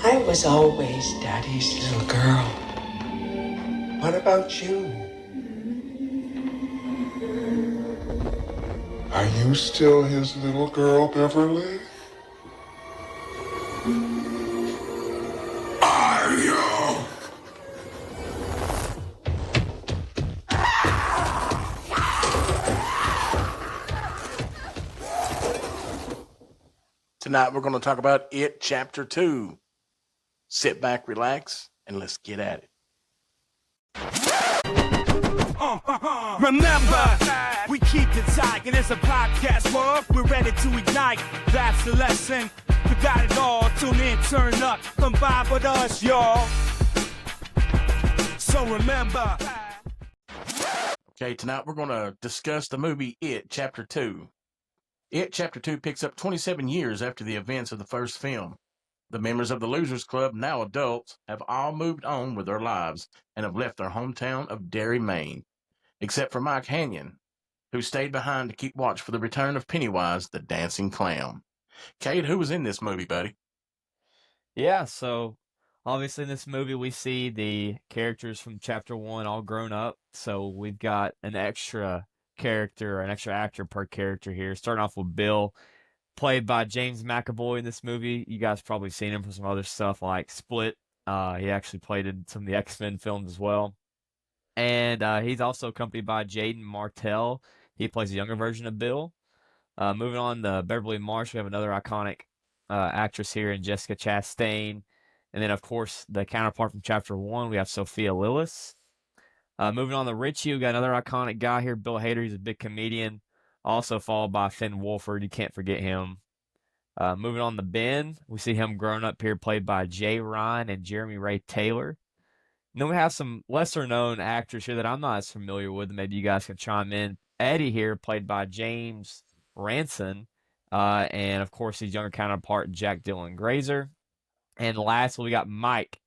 I was always Daddy's little girl. What about you? Are you still his little girl, Beverly? Are you? Tonight we're going to talk about It Chapter 2. Sit back, relax, and let's get at it. Remember, we keep it tight, and it's a podcast world. We're ready to ignite. That's the lesson. We got it all. Tune in, turn up, come vibe with us, y'all. So remember. Okay, tonight we're going to discuss the movie It Chapter 2. It Chapter 2 picks up 27 years after the events of the first film. The members of the Losers Club, now adults, have all moved on with their lives and have left their hometown of Derry, Maine, except for Mike Hanyon, who stayed behind to keep watch for the return of Pennywise, the dancing clown. Cade, who was in this movie, buddy? Yeah, so obviously in this movie we see the characters from Chapter 1 all grown up, so we've got an extra character, an extra actor per character here. Starting off with Bill, played by James McAvoy in this movie. You guys probably seen him from some other stuff like Split. He actually played in some of the X-Men films as well. And he's also accompanied by Jaden Martell. He plays a younger version of Bill. Moving on to Beverly Marsh, we have another iconic actress here in Jessica Chastain. And then, of course, the counterpart from Chapter 1, we have Sophia Lillis. Moving on to Richie, we got another iconic guy here, Bill Hader. He's a big comedian. Also followed by Finn Wolford. You can't forget him. Moving on to Ben, we see him grown up here, played by Jay Ryan and Jeremy Ray Taylor. And then we have some lesser-known actors here that I'm not as familiar with. Maybe you guys can chime in. Eddie here, played by James Ranson. And, of course, his younger counterpart, Jack Dylan Grazer. And lastly, we got Mike,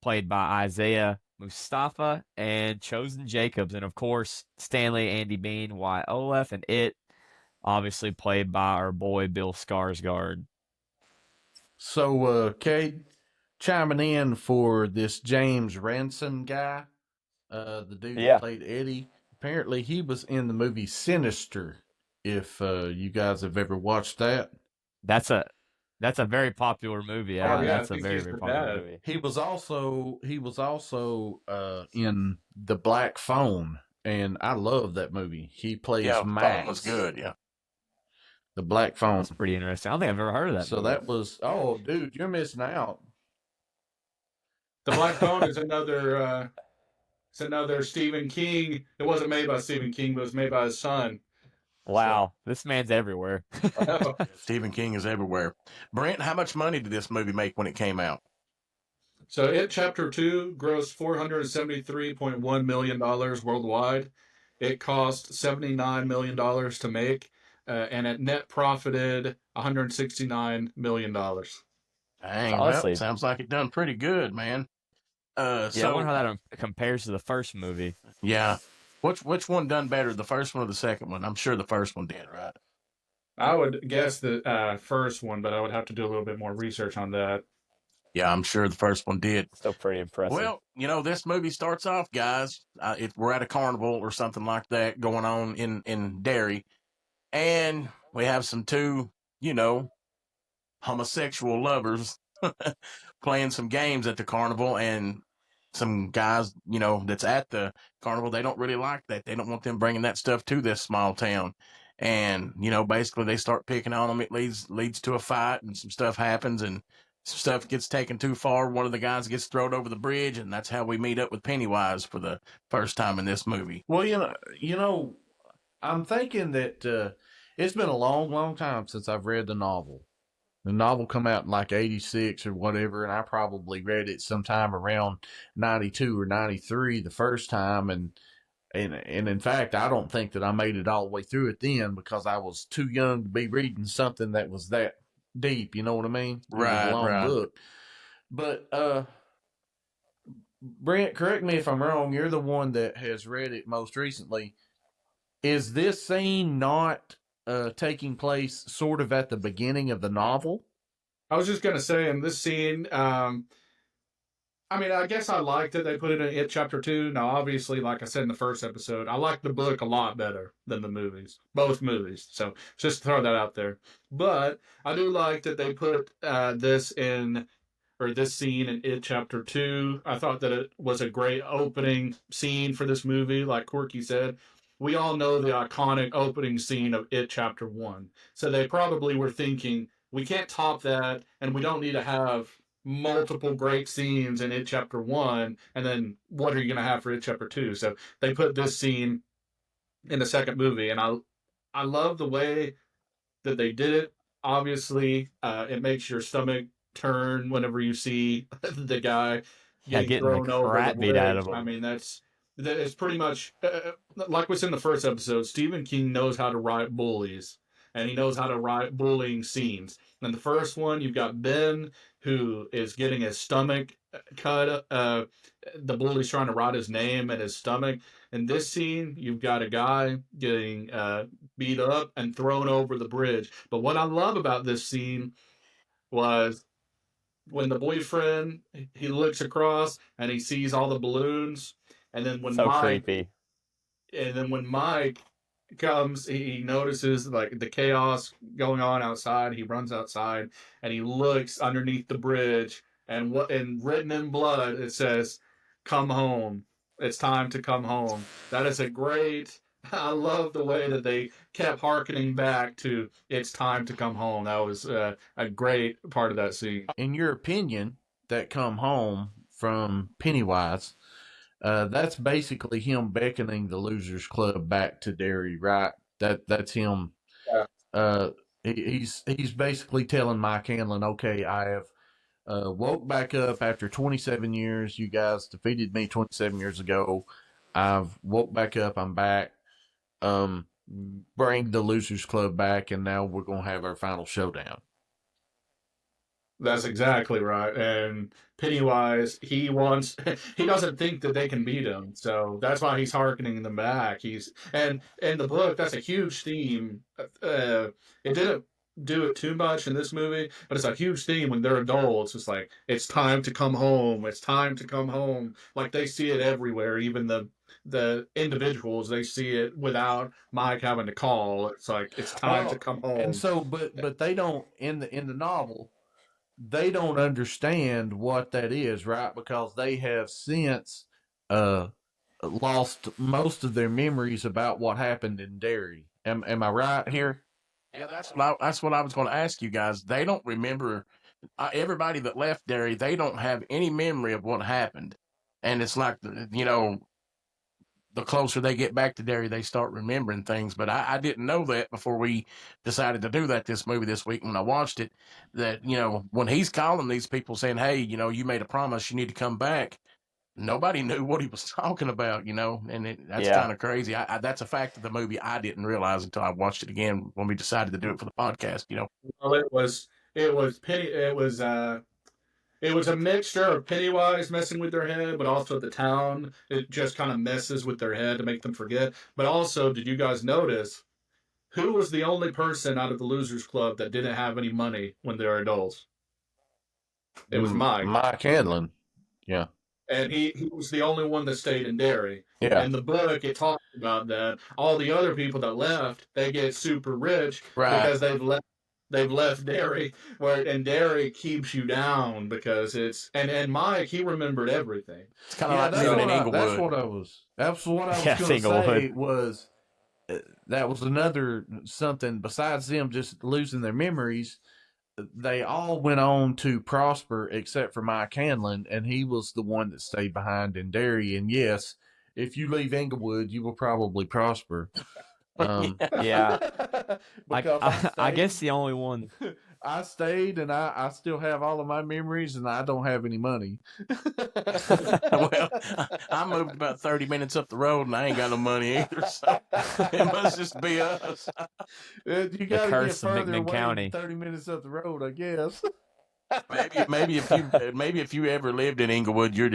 played by Isaiah Mustafa and Chosen Jacobs. And, of course, Stanley, Andy Bean, Wyatt Olaf, and It, obviously played by our boy Bill Skarsgård. So, Cade, chiming in for this James Ransom guy, the dude that played Eddie. Apparently, he was in the movie Sinister, if you guys have ever watched that. That's a very popular movie. That's a very, very popular movie. He was also in The Black Phone, and I love that movie. He plays Max. Phone was good, yeah. The Black Phone. That's pretty interesting. I don't think I've ever heard of that. So that was, oh, dude, you're missing out. The Black Phone is another Stephen King. It wasn't made by Stephen King, but it was made by his son. Wow, this man's everywhere. Stephen King is everywhere. Brent, how much money did this movie make when it came out? So It Chapter 2 grossed $473.1 million worldwide. It cost $79 million to make, and it net profited $169 million. Dang, well, sounds like it done pretty good, man. I wonder how that compares to the first movie. Yeah. Which one done better, the first one or the second one? I'm sure the first one did, right? I would guess the first one, but I would have to do a little bit more research on that. Yeah, I'm sure the first one did. Still pretty impressive. Well, this movie starts off, guys. We're at a carnival or something like that going on in Derry, and we have some two, homosexual lovers playing some games at the carnival, and some guys, that's at the carnival, they don't really like that. They don't want them bringing that stuff to this small town. And, basically they start picking on them. It leads to a fight, and some stuff happens, and some stuff gets taken too far. One of the guys gets thrown over the bridge, and that's how we meet up with Pennywise for the first time in this movie. Well, I'm thinking that it's been a long, long time since I've read the novel. The novel come out in like 86 or whatever, and I probably read it sometime around 92 or 93 the first time, and in fact, I don't think that I made it all the way through it then, because I was too young to be reading something that was that deep, you know what I mean? Right, it was a long book. But Brent, correct me if I'm wrong, you're the one that has read it most recently. Is this scene not taking place sort of at the beginning of the novel? I was just gonna say in this scene, I mean, I guess I liked it. They put it in It Chapter 2. Now, obviously, like I said in the first episode, I like the book a lot better than the movies, both movies. So just throw that out there. But I do like that they put this in, or this scene in It Chapter 2. I thought that it was a great opening scene for this movie. Like Corky said, we all know the iconic opening scene of It Chapter 1. So they probably were thinking, we can't top that, and we don't need to have multiple great scenes in It Chapter 1, and then what are you going to have for It Chapter 2? So they put this scene in the second movie, and I love the way that they did it. Obviously, it makes your stomach turn whenever you see the guy getting getting the thrown over the crap beat out of bridge. I him. mean, that is pretty much like what's in the first episode. Stephen King knows how to write bullies, and he knows how to write bullying scenes. In the first one, you've got Ben, who is getting his stomach cut. The bully's trying to write his name in his stomach. In this scene, you've got a guy getting beat up and thrown over the bridge. But what I love about this scene was when the boyfriend, he looks across and he sees all the balloons, and then when So Mike creepy. comes, he notices like the chaos going on outside. He runs outside and he looks underneath the bridge, and written in blood it says, "Come home. It's time to come home." That is a great. I love the way that they kept harkening back to "It's time to come home." That was a great part of that scene. In your opinion, that come home from Pennywise, that's basically him beckoning the Losers Club back to Derry, right? That's him. Yeah. He's basically telling Mike Hanlon, okay, I have woke back up after 27 years. You guys defeated me 27 years ago. I've woke back up. I'm back. Bring the Losers Club back, and now we're gonna have our final showdown. That's exactly right. And Pennywise, he doesn't think that they can beat him. So that's why he's hearkening them back. And in the book, that's a huge theme. It didn't do it too much in this movie, but it's a huge theme when they're adults. It's like, it's time to come home. It's time to come home. Like they see it everywhere. Even the individuals, they see it without Mike having to call. It's like, it's time to come home. And so, but they don't in the novel. They don't understand what that is, right? Because they have since lost most of their memories about what happened in Derry. Am I right here? Yeah, that's what I was going to ask you guys. They don't remember everybody that left Derry. They don't have any memory of what happened, and it's like the closer they get back to Derry, they start remembering things. But I didn't know that before we decided to do this movie this week. When I watched it, that, when he's calling these people saying, hey, you made a promise, you need to come back. Nobody knew what he was talking about, and that's kind of crazy. That's a fact of the movie I didn't realize until I watched it again when we decided to do it for the podcast, Well, it was a mixture of Pennywise messing with their head, but also the town. It just kind of messes with their head to make them forget. But also, did you guys notice who was the only person out of the Losers Club that didn't have any money when they were adults? It was Mike. Mike Hanlon. Yeah. And he was the only one that stayed in Derry. Yeah. In the book, it talks about that. All the other people that left, they get super rich because they've left Derry, and Derry keeps you down because it's and Mike, he remembered everything. It's kind of like living in Inglewood. That's what I was going to say was that was another something besides them just losing their memories. They all went on to prosper except for Mike Hanlon, and he was the one that stayed behind in Derry. And yes, if you leave Inglewood, you will probably prosper. Yeah. I guess the only one. I stayed, and I still have all of my memories, and I don't have any money. Well, I moved about 30 minutes up the road, and I ain't got no money either, so it must just be us. You got to get further away County. 30 minutes up the road, I guess. Maybe if you ever lived in Inglewood, you're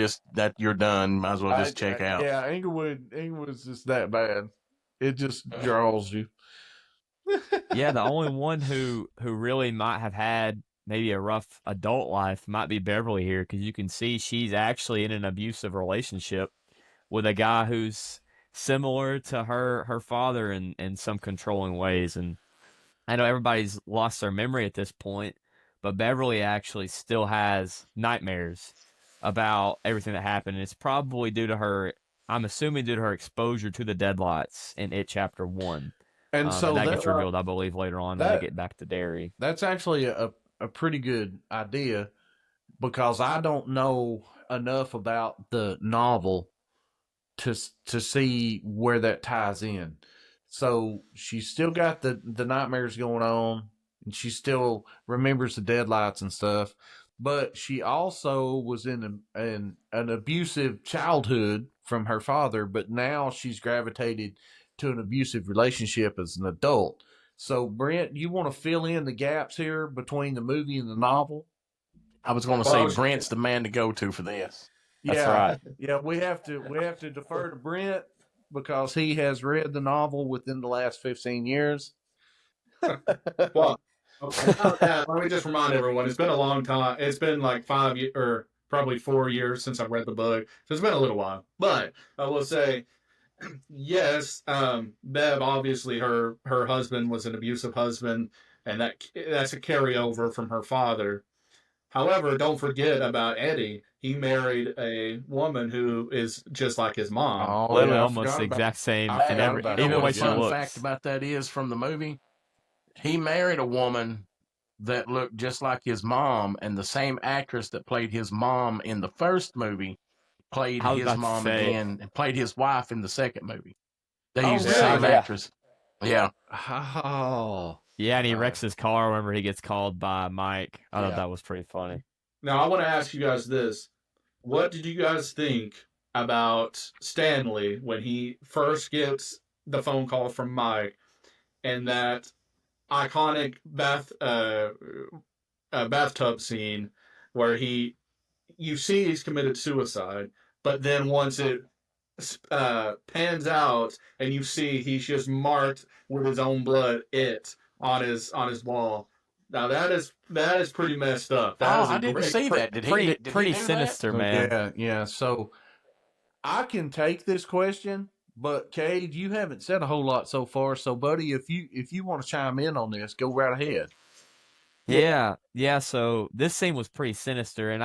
done. Might as well just check out. Yeah, Inglewood's just that bad. It just draws you. Yeah, the only one who really might have had maybe a rough adult life might be Beverly here, because you can see she's actually in an abusive relationship with a guy who's similar to her father in some controlling ways. And I know everybody's lost their memory at this point, but Beverly actually still has nightmares about everything that happened. And it's probably due to her, I'm assuming due to her exposure to the Deadlights in It Chapter 1. And so And that gets revealed, I believe, later on when they get back to Derry. That's actually a pretty good idea, because I don't know enough about the novel to see where that ties in. So she's still got the nightmares going on, and she still remembers the deadlights and stuff. But she also was in an abusive childhood from her father, but now she's gravitated to an abusive relationship as an adult. So, Brent, you want to fill in the gaps here between the movie and the novel? I was going to say Brent's the man to go to for this. That's right. Yeah, we have to defer to Brent because he has read the novel within the last 15 years. Well, let me just remind everyone, it's been a long time. It's been like 5 years, or probably 4 years since I read the book. So it's been a little while. But I will say, yes, Bev, obviously her husband was an abusive husband, and that's a carryover from her father. However, don't forget about Eddie. He married a woman who is just like his mom. Literally almost the exact same. Even what fun fact about that is from the movie, he married a woman that looked just like his mom, and the same actress that played his mom in the first movie played his mom again and played his wife in the second movie. They used the same actress. Yeah. Oh. Yeah, and he wrecks his car whenever he gets called by Mike. I thought that was pretty funny. Now, I want to ask you guys this. What did you guys think about Stanley when he first gets the phone call from Mike, and that iconic bathtub scene where you see he's committed suicide, but then once it pans out and you see he's just marked with his own blood on his wall. Now that is pretty messed up. I didn't see that. Did pretty sinister, man. Yeah. So I can take this question, but Cade, you haven't said a whole lot so far. So, buddy, if you want to chime in on this, go right ahead. Yeah. So this scene was pretty sinister, and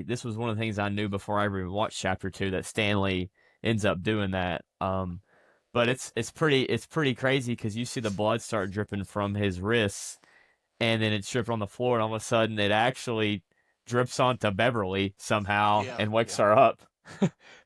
this was one of the things I knew before I even watched Chapter 2, that Stanley ends up doing that. But it's pretty crazy, because you see the blood start dripping from his wrists, and then it's dripping on the floor, and all of a sudden it actually drips onto Beverly somehow and wakes her up.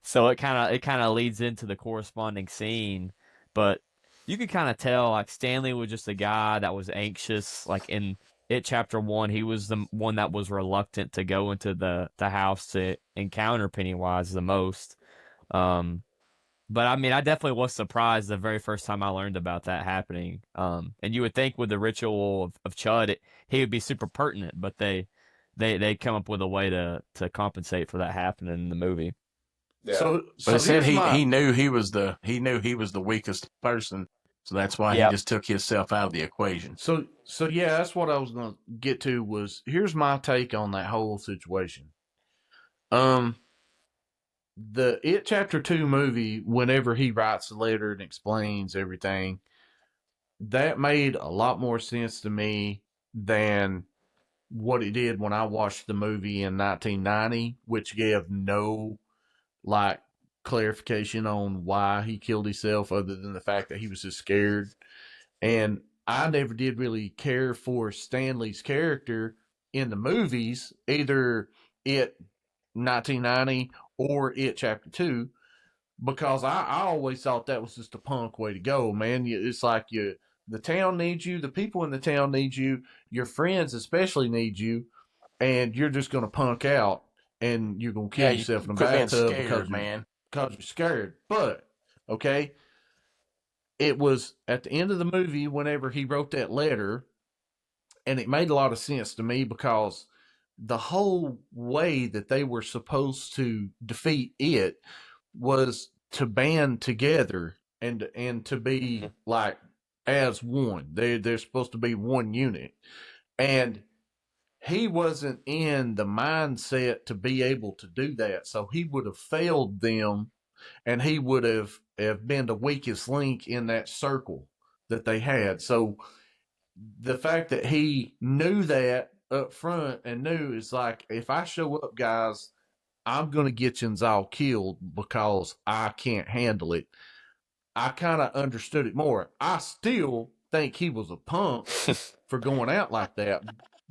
So it kind of leads into the corresponding scene, but you could kind of tell like Stanley was just a guy that was anxious. Like in It Chapter 1, he was the one that was reluctant to go into the house to encounter Pennywise the most. But I mean, I definitely was surprised the very first time I learned about that happening. And you would think with the Ritual of Chüd, he would be super pertinent, but they come up with a way to compensate for that happening in the movie. Yeah. So it said he knew he was the weakest person, so that's why he just took himself out of the equation. So yeah, that's what I was going to get to. Was here's my take on that whole situation. The It Chapter 2 movie, whenever he writes the letter and explains everything, that made a lot more sense to me than what it did when I watched the movie in 1990, which gave no clarification on why he killed himself other than the fact that he was just scared. And I never did really care for Stanley's character in the movies, either It 1990 or It Chapter 2, because I always thought that was just a punk way to go, man. It's like the town needs you, the people in the town need you, your friends especially need you, and you're just going to punk out and you're going to kill yourself in a bathtub because you're scared. But, okay, it was at the end of the movie whenever he wrote that letter, and it made a lot of sense to me because the whole way that they were supposed to defeat it was to band together and to be like as one. They're supposed to be one unit. And he wasn't in the mindset to be able to do that. So he would have failed them, and he would have been the weakest link in that circle that they had. So the fact that he knew that up front and knew it's like, if I show up, guys, I'm going to get you all killed because I can't handle it. I kind of understood it more. I still think he was a punk for going out like that,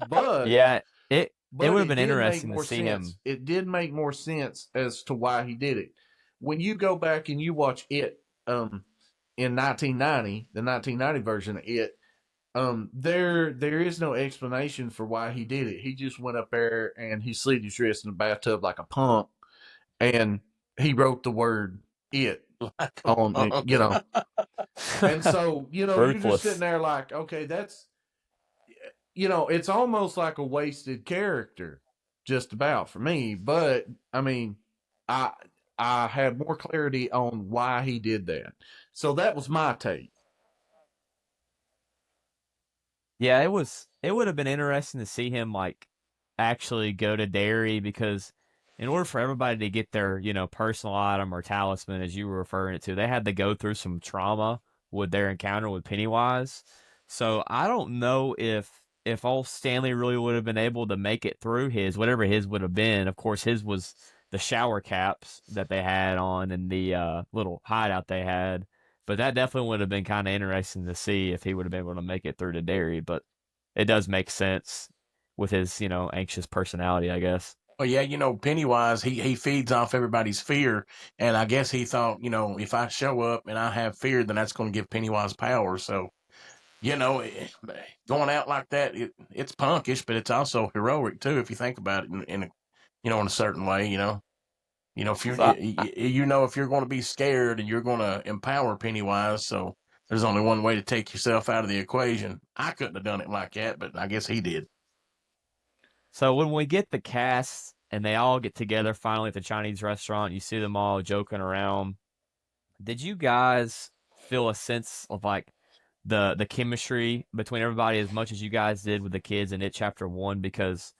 but yeah, it would have been did make interesting to more see sense. him. It did make more sense as to why he did it. When you go back and you watch it in 1990, the 1990 version of it, there is no explanation for why he did it. He just went up there and he slid his wrist in the bathtub like a punk, and he wrote the word "it" on it, you know. And so, you know, you're just sitting there like, okay, that's, you know, it's almost like a wasted character, just about for me. But I mean, I had more clarity on why he did that. So that was my take. Yeah, it would have been interesting to see him like actually go to Derry, because in order for everybody to get their, you know, personal item or talisman, as you were referring it to, they had to go through some trauma with their encounter with Pennywise. So I don't know if old Stanley really would have been able to make it through his, whatever his would have been. Of course, his was the shower caps that they had on and the little hideout they had. But that definitely would have been kind of interesting to see if he would have been able to make it through to Derry. But it does make sense with his, you know, anxious personality, I guess. Well, yeah, you know, Pennywise, he feeds off everybody's fear. And I guess he thought, you know, if I show up and I have fear, then that's going to give Pennywise power. So, you know, going out like that, it's punkish, but it's also heroic, too, if you think about it in a, you know, in a certain way, you know. You know, if you're, So you know, if you're going to be scared and you're going to empower Pennywise, so there's only one way to take yourself out of the equation. I couldn't have done it like that, but I guess he did. So when we get the cast and they all get together finally at the Chinese restaurant, you see them all joking around. Did you guys feel a sense of like the chemistry between everybody as much as you guys did with the kids in It Chapter 1? Because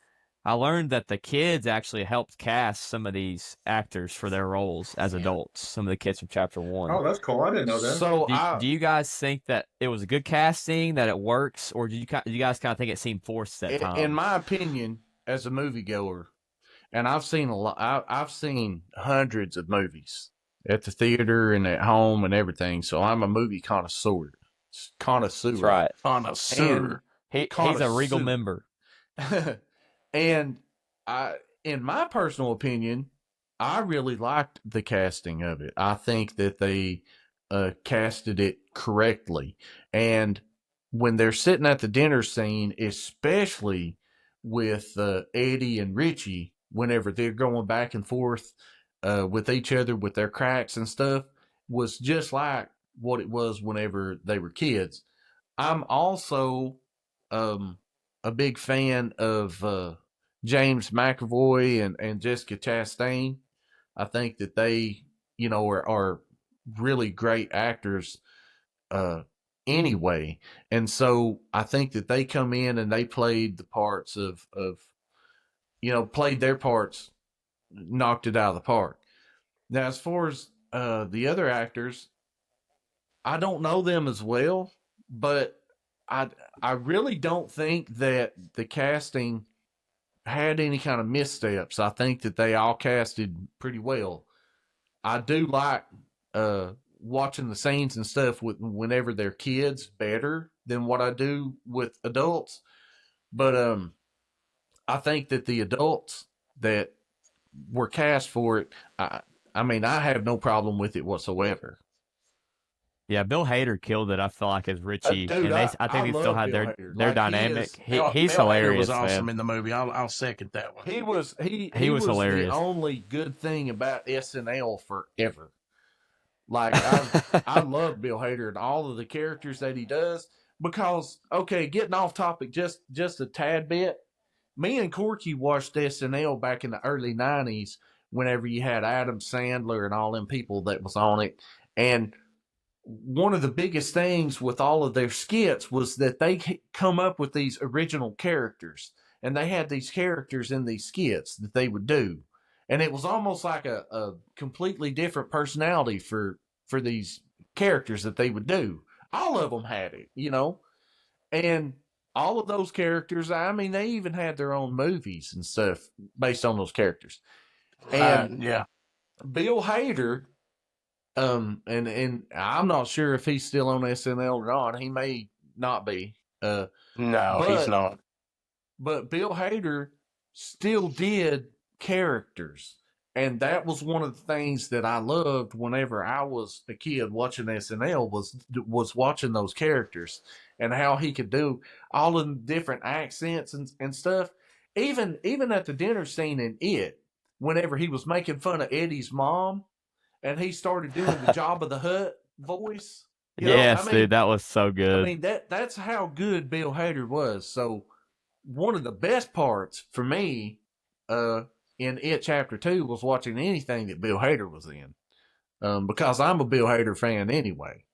I learned that the kids actually helped cast some of these actors for their roles as adults, some of the kids from Chapter 1. Oh, that's cool. I didn't know that. So Do you guys think that it was a good casting, that it works, or do you guys kind of think it seemed forced at times? in my opinion, as a moviegoer, and I've seen a lot, I've seen hundreds of movies at the theater and at home and everything. So I'm a movie connoisseur. That's right. Connoisseur. He's a Regal member. And in my personal opinion, I really liked the casting of it. I think that they casted it correctly. And when they're sitting at the dinner scene, especially with Eddie and Richie, whenever they're going back and forth with each other with their cracks and stuff, was just like what it was whenever they were kids. I'm also a big fan of James McAvoy and Jessica Chastain. I think that they, you know, are really great actors anyway. And so I think that they come in and they played the parts of you know, played their parts, knocked it out of the park. Now, as far as the other actors, I don't know them as well, but I really don't think that the casting had any kind of missteps. I think that they all casted pretty well. I do like watching the scenes and stuff with whenever they're kids better than what I do with adults. But I think that the adults that were cast for it, I mean, I have no problem with it whatsoever. Yeah, Bill Hader killed it. I feel like as Richie, Dude, and I think they still had their dynamic. He's Bill hilarious. Hader was awesome man. in the movie. I'll second that one. He was hilarious. The only good thing about SNL forever. Like I love Bill Hader and all of the characters that he does, because okay, getting off topic just a tad bit. Me and Corky watched SNL back in the early 90s whenever you had Adam Sandler and all them people that was on it. And one of the biggest things with all of their skits was that they come up with these original characters. and they had these characters in these skits that they would do, and it was almost like a completely different personality for these characters that they would do. All of them had it, and all of those characters. I mean, they even had their own movies and stuff based on those characters. And yeah, Bill Hader, and I'm not sure if he's still on SNL or not. He may not be. No, he's not. But Bill Hader still did characters. And that was one of the things that I loved whenever I was a kid watching SNL was watching those characters and how he could do all of the different accents and stuff. Even at the dinner scene in It, whenever he was making fun of Eddie's mom and he started doing the Jabba the Hutt voice. Dude, that was so good. I mean, that's how good Bill Hader was. So one of the best parts for me, in It Chapter 2 was watching anything that Bill Hader was in, because I'm a Bill Hader fan anyway.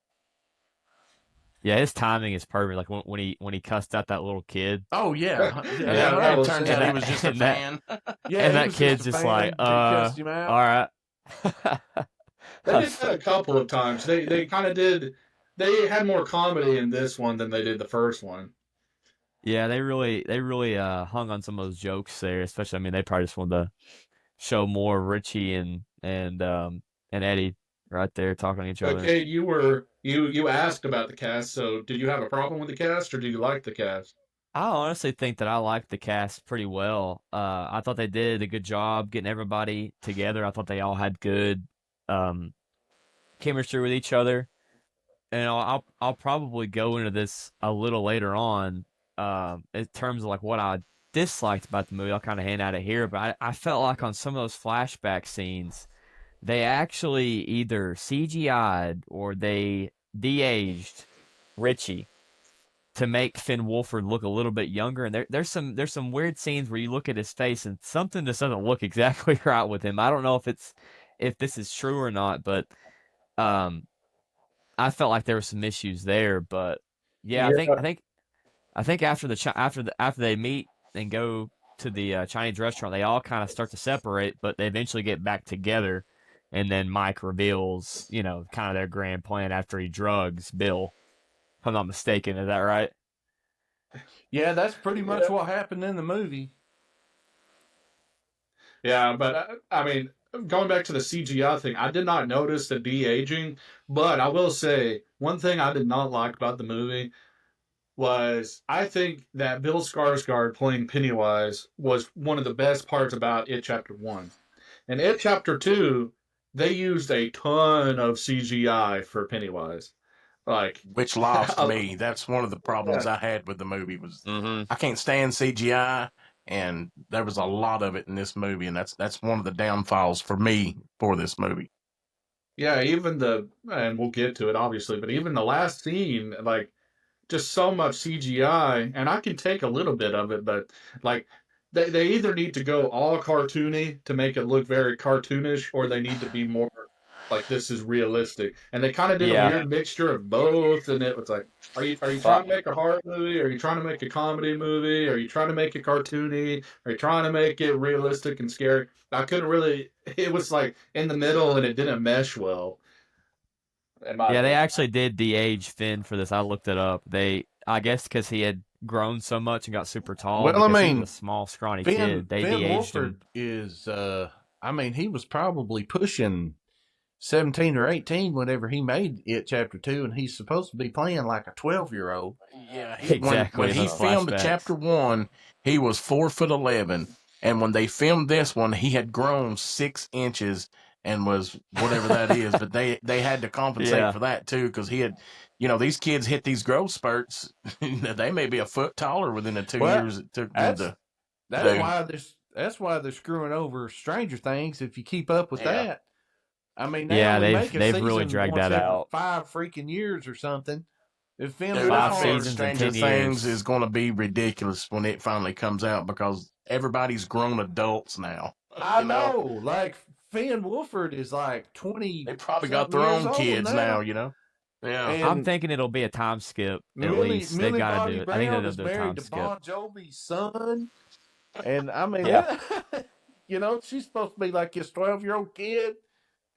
Yeah, his timing is perfect. Like when he cussed out that little kid. Oh yeah, it turns out he was just a fan. And that kid's just like, all right. They did that a couple of times. They kind of did. They had more comedy in this one than they did the first one. Yeah, they really hung on some of those jokes there. Especially, I mean, they probably just wanted to show more Richie and Eddie right there talking to each other. Okay, you asked about the cast. So, did you have a problem with the cast, or do you like the cast? I honestly think that I liked the cast pretty well. I thought they did a good job getting everybody together. I thought they all had good chemistry with each other. And I'll probably go into this a little later on. In terms of like what I disliked about the movie, I'll kind of hand out it here, but I felt like on some of those flashback scenes, they actually either CGI'd or they de-aged Richie to make Finn Wolford look a little bit younger. And there's some weird scenes where you look at his face and something just doesn't look exactly right with him. I don't know if this is true or not, but I felt like there were some issues there. But yeah. I think after they meet and go to the Chinese restaurant, they all kind of start to separate, but they eventually get back together. And then Mike reveals, kind of their grand plan after he drugs Bill. If I'm not mistaken, is that right? Yeah, that's pretty much what happened in the movie. Yeah, but I mean, going back to the CGI thing, I did not notice the de-aging, but I will say one thing I did not like about the movie was I think that Bill Skarsgård playing Pennywise was one of the best parts about It Chapter 1. In It Chapter 2, they used a ton of CGI for Pennywise. Which lost me. That's one of the problems I had with the movie was I can't stand CGI, and there was a lot of it in this movie, and that's one of the downfalls for me for this movie. Yeah, and we'll get to it obviously, but even the last scene, just so much CGI, and I can take a little bit of it, but they either need to go all cartoony to make it look very cartoonish, or they need to be more like this is realistic. And they kind of did a weird mixture of both, and it was like, are you trying to make a horror movie? Are you trying to make a comedy movie? Are you trying to make it cartoony? Are you trying to make it realistic and scary? I couldn't really. It was like in the middle, and it didn't mesh well. They actually did de-age Finn for this. I looked it up. I guess because he had grown so much and got super tall. Well, I mean, he was a small, scrawny kid. They de-aged him. Is he was probably pushing 17 or 18 whenever he made It Chapter 2, and he's supposed to be playing like a 12-year-old. Yeah, exactly. When he filmed Chapter 1, he was 4'11", and when they filmed this one, he had grown 6 inches and was whatever that is, but they had to compensate for that too, because he had, these kids hit these growth spurts. They may be a foot taller within the 2 years it took them to. That's why they're screwing over Stranger Things. If you keep up with that, I mean, they've really dragged that out 5 freaking years or something. If 5 seasons, Stranger Things is going to be ridiculous when it finally comes out, because everybody's grown adults now. I know, like Finn Wolford is like 20. They probably got their own kids now, Yeah. And I'm thinking it'll be a time skip at least. They've Millie got to Bobby do it. I think Brown they'll is do a time married to skip. Bon Jovi's son. And I mean, Yeah. you know, she's supposed to be like his 12-year-old kid.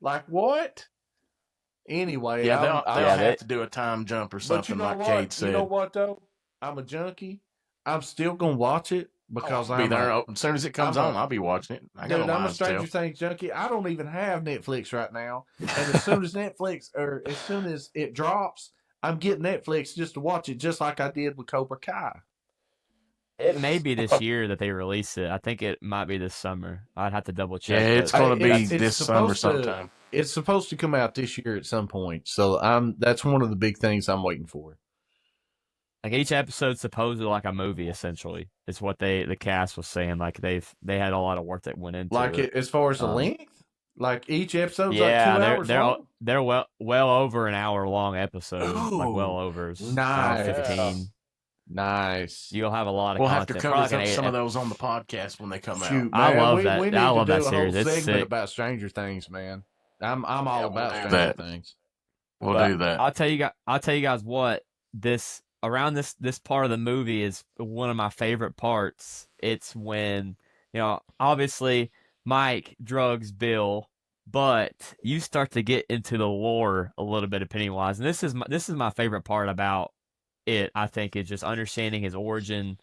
Like what? Anyway, Yeah, they'll I'm have to do a time jump or but something, you know like what? Kate said. You know what though? I'm a junkie. I'm still gonna watch it because I'll be there as soon as it comes on. I'll be watching it. I'm a Stranger Things junkie. I don't even have Netflix right now, and as soon as as soon as it drops, I'm getting Netflix just to watch it, just like I did with Cobra Kai. It may be this year that they release it. I think it might be this summer. I'd have to double check. Yeah, it's going to be this summer supposed sometime. It's supposed to come out this year at some point. So that's one of the big things I'm waiting for. Like each episode's supposed to like a movie, essentially. It's what the cast was saying. Like they had a lot of work that went into like it. As far as the length, like each episode's like 2 hours long. They're well over an hour long episodes. Like well over nice. 15. Nice. You'll have a lot of We'll content. have to cover some of those on the podcast when they come out. Man, I love that. We need I love to do that a series. whole It's segment sick. about Stranger Things, man. I'm all about Stranger Things. We'll do that. I'll tell you guys what, this part of the movie is one of my favorite parts. It's when, you know, obviously Mike drugs Bill, but you start to get into the lore a little bit of Pennywise, and this is my favorite part about it. I think is just understanding his origin.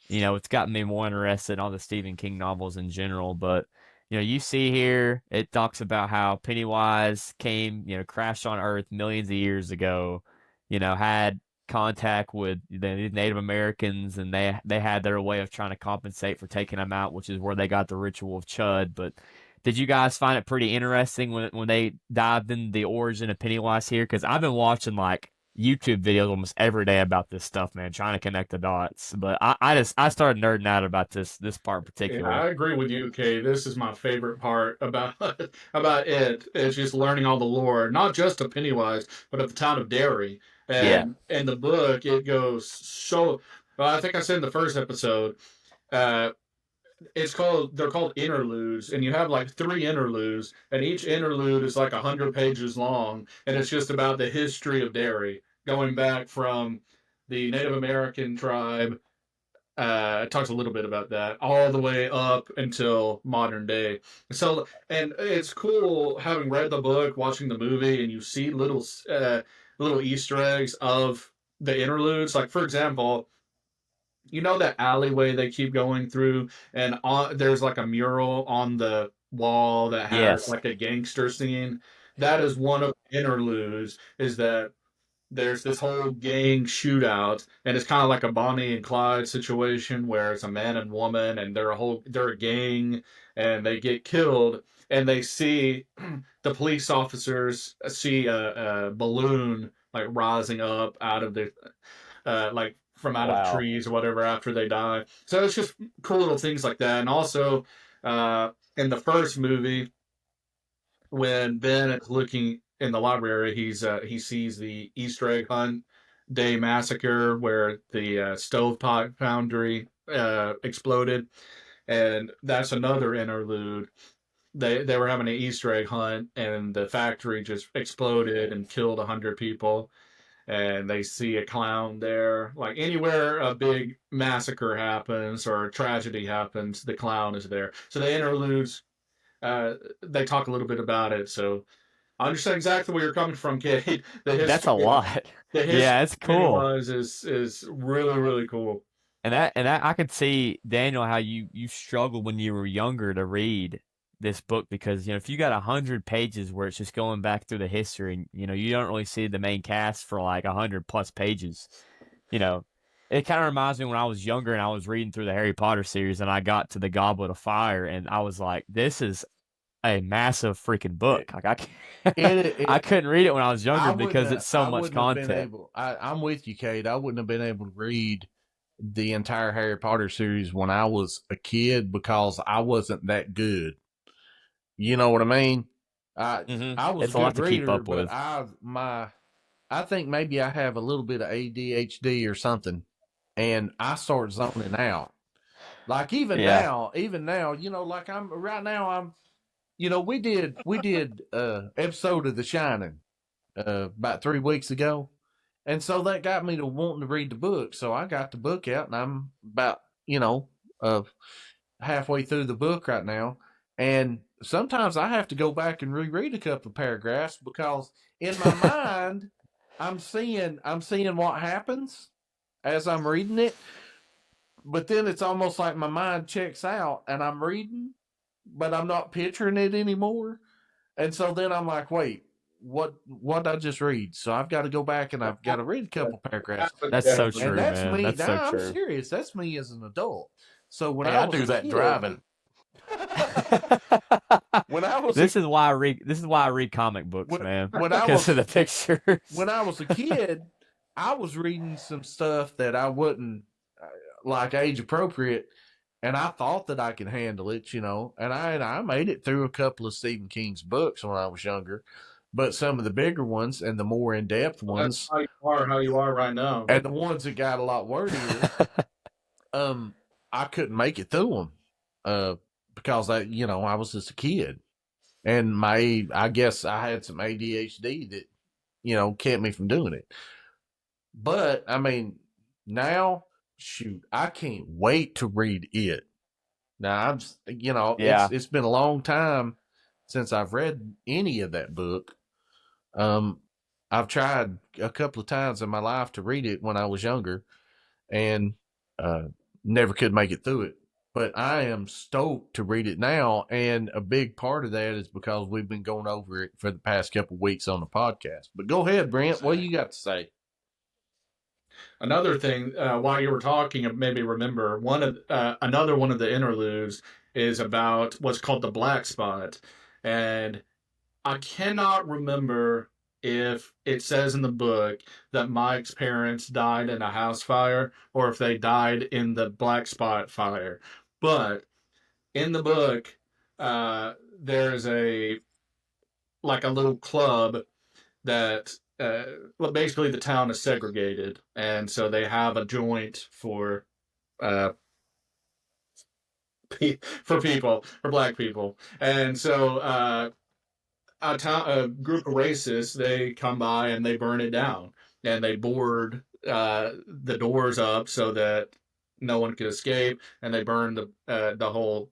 You know, it's gotten me more interested in all the Stephen King novels in general, but you know, you see here, it talks about how Pennywise came, you know, crashed on Earth millions of years ago, you know, had contact with the Native Americans, and they had their way of trying to compensate for taking them out, which is where they got the Ritual of Chüd. But did you guys find it pretty interesting when they dived into the origin of Pennywise here? Because I've been watching like YouTube videos almost every day about this stuff, man, trying to connect the dots. But I started nerding out about this part in particular. Yeah, I agree with you, Kay. This is my favorite part about it. It's just learning all the lore, not just of Pennywise, but of the town of Derry. And in the book, it goes so. Well, I think I said in the first episode, they're called interludes, and you have like 3 interludes, and each interlude is like 100 pages long, and it's just about the history of Derry, going back from the Native American tribe. It talks a little bit about that all the way up until modern day. So, and it's cool having read the book, watching the movie, and you see little Easter eggs of the interludes. Like, for example, you know that alleyway they keep going through, and there's like a mural on the wall that has like a gangster scene. That is one of the interludes. Is that there's this whole gang shootout, and it's kind of like a Bonnie and Clyde situation where it's a man and woman, and they're a gang, and they get killed, and they see the police officers see a balloon like rising up out of the like from out of trees or whatever after they die. So it's just cool little things like that. And also in the first movie, when Ben is looking in the library, he sees the Easter egg hunt day massacre where the stovepipe foundry exploded, and that's another interlude. They were having an Easter egg hunt, and the factory just exploded and killed 100 people. And they see a clown there. Like anywhere a big massacre happens or a tragedy happens, the clown is there. So the interludes, they talk a little bit about it. So I understand exactly where you're coming from, Kate. That's a lot. Yeah, it's cool. Pennywise is really, really cool. And that I could see, Daniel, how you struggled when you were younger to read this book, because you know, if you got 100 pages where it's just going back through the history, and you know, you don't really see the main cast for like 100+ pages. You know, it kind of reminds me when I was younger and I was reading through the Harry Potter series, and I got to the Goblet of Fire, and I was like, this is a massive freaking book. Like I couldn't read it when I was younger because it's so much content. I'm with you, Kate. I wouldn't have been able to read the entire Harry Potter series when I was a kid because I wasn't that good. You know what I mean? I was it's a lot to keep up with. I think maybe I have a little bit of ADHD or something, and I start zoning out. Like even now, you know, like I'm you know, we did episode of The Shining, about 3 weeks ago. And so that got me to wanting to read the book. So I got the book out, and I'm about, halfway through the book right now. And sometimes I have to go back and reread a couple of paragraphs because in my mind, I'm seeing what happens as I'm reading it. But then it's almost like my mind checks out and I'm reading, but I'm not picturing it anymore. And so then I'm like, wait, what did I just read? So I've got to go back and I've got to read a couple paragraphs. That's so true, And that's man. me. That's so I'm true. serious. That's me as an adult. So when I was do a that kid, driving. When I was This is why I read comic books, man. Because of the pictures. When I was a kid, I was reading some stuff that I wouldn't like age appropriate, and I thought that I could handle it, And I made it through a couple of Stephen King's books when I was younger, but some of the bigger ones and the more in depth ones, that's how you are right now. and the ones that got a lot wordier, I couldn't make it through them, because I was just a kid, and I guess I had some ADHD that kept me from doing it. But I mean, now, shoot, I can't wait to read it. Now it's been a long time since I've read any of that book. I've tried a couple of times in my life to read it when I was younger, and never could make it through it. But I am stoked to read it now, and a big part of that is because we've been going over it for the past couple of weeks on the podcast. But go ahead, Brent. What do you got to say? Another thing, while you were talking, maybe remember another one of the interludes is about what's called the black spot, and I cannot remember if it says in the book that Mike's parents died in a house fire or if they died in the black spot fire, but in the book, there's a little club that well, basically the town is segregated, and so they have a joint for uh, for black people, and so a group of racists, they come by and they burn it down, and they board the doors up so that no one could escape, and they burn the whole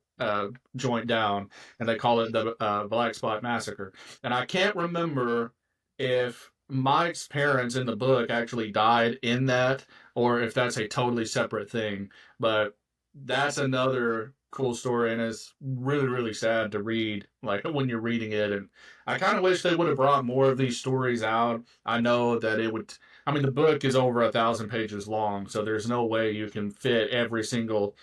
joint down, and they call it the Black Spot Massacre. And I can't remember if Mike's parents in the book actually died in that, or if that's a totally separate thing. But that's another cool story, and it's really, really sad to read, like when you're reading it. And I kind of wish they would have brought more of these stories out. I know that it would. I mean, the book is over 1,000 pages long, so there's no way you can fit every single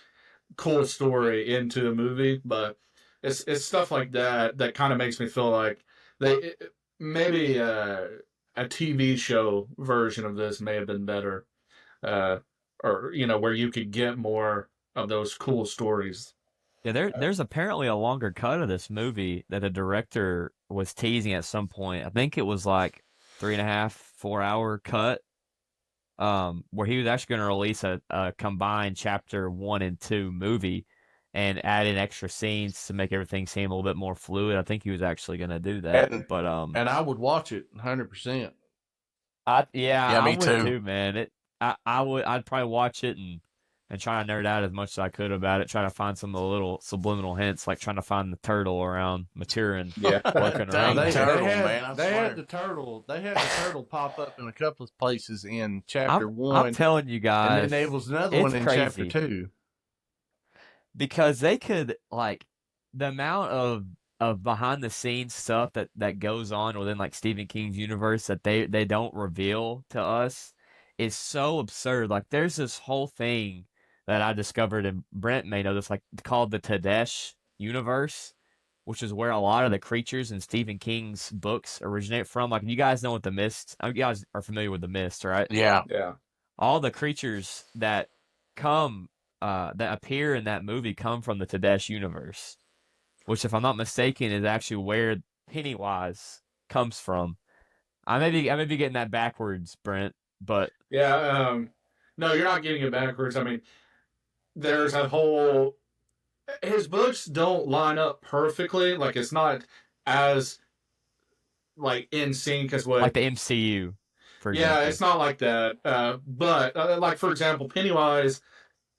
cool story into a movie. But it's stuff like that that kind of makes me feel like maybe a TV show version of this may have been better, or where you could get more of those cool stories. Yeah, there's apparently a longer cut of this movie that the director was teasing at some point. I think it was like 3.5, 4 hour cut, where he was actually going to release a combined chapter 1 and 2 movie and add in extra scenes to make everything seem a little bit more fluid. I think he was actually going to do that. And I would watch it 100%. I me would too, man. I'd probably watch it and try to nerd out as much as I could about it, trying to find some of the little subliminal hints, like trying to find the turtle around Maturin. Yeah, lurking around. They they had the turtle. They had the turtle pop up in a couple of places in chapter 1. I'm telling you guys, and then there was another one in crazy. chapter 2. Because they could, like, the amount of behind the scenes stuff that goes on within like Stephen King's universe that they don't reveal to us is so absurd. Like, there's this whole thing that I discovered, and Brent may know this, like, called the Tadesh universe, which is where a lot of the creatures in Stephen King's books originate from. Like, you guys know what the Mist, you guys are familiar with the Mist, right? Yeah. All the creatures that that appear in that movie come from the Tadesh universe, which, if I'm not mistaken, is actually where Pennywise comes from. I may be getting that backwards, Brent, but yeah. No, you're not getting it backwards. I mean, there's a whole. His books don't line up perfectly. Like, it's not as like in sync as what like the MCU, for yeah, example. it's not like that. But like for example, Pennywise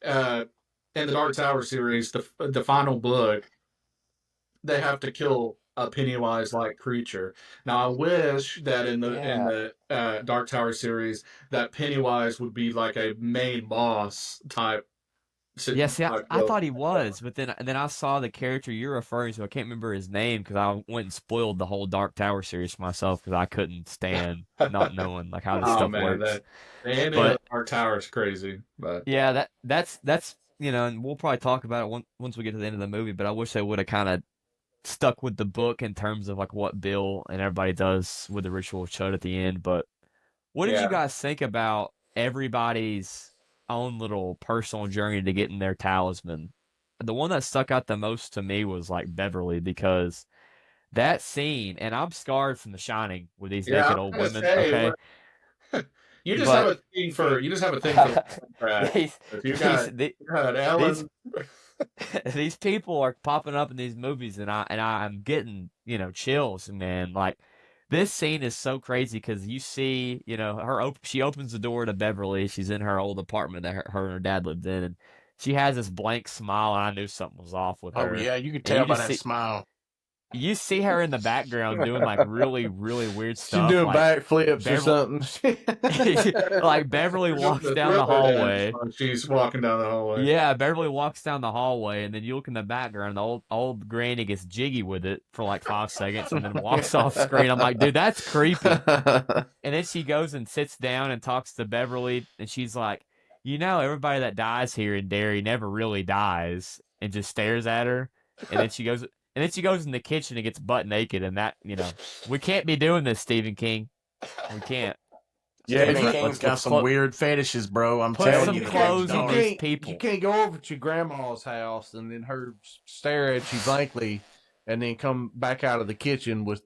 in the Dark Tower series, the final book, they have to kill a Pennywise like creature. Now I wish that in the Dark Tower series that Pennywise would be like a main boss type. Yeah, see, Type I villain. thought he was, but then I saw the character you're referring to. I can't remember his name because I went and spoiled the whole Dark Tower series for myself because I couldn't stand not knowing like how this Oh stuff man, works. the ending of But Dark Tower is crazy. But yeah, that's and we'll probably talk about it once we get to the end of the movie. But I wish they would have kind of stuck with the book in terms of like what Bill and everybody does with the Ritual of Chud at the end. But what did you yeah, guys think about everybody's own little personal journey to getting their talisman? The one that stuck out the most to me was like Beverly because that scene, and I'm scarred from The Shining with these yeah. I naked was old gonna women, say, okay? you just have But a thing for the crack. these, If you these, got these, Ellen. these people are popping up in these movies, and I'm getting chills, man. Like this scene is so crazy because you see she opens the door to Beverly. She's in her old apartment that her and her dad lived in, and she has this blank smile, and I knew something was off with Oh her. yeah, you could And tell by that smile. you see her in the background doing like really really weird She's stuff, doing like backflips or something. like Beverly walks The down the Thriller dance hallway. when she's walking down the hallway. Yeah, Beverly walks down the hallway, and then you look in the background. The old granny gets jiggy with it for like 5 seconds, and then walks off screen. I'm like, dude, that's creepy. And then she goes and sits down and talks to Beverly, and she's like, everybody that dies here in Derry never really dies, and just stares at her. And then she goes in the kitchen and gets butt naked, and that we can't be doing this, Stephen King. We can't. Yeah, Stephen King's got some weird fetishes, bro. I'm put telling some you. clothes on these people. You can't go over to your grandma's house and then her stare at you blankly and then come back out of the kitchen with,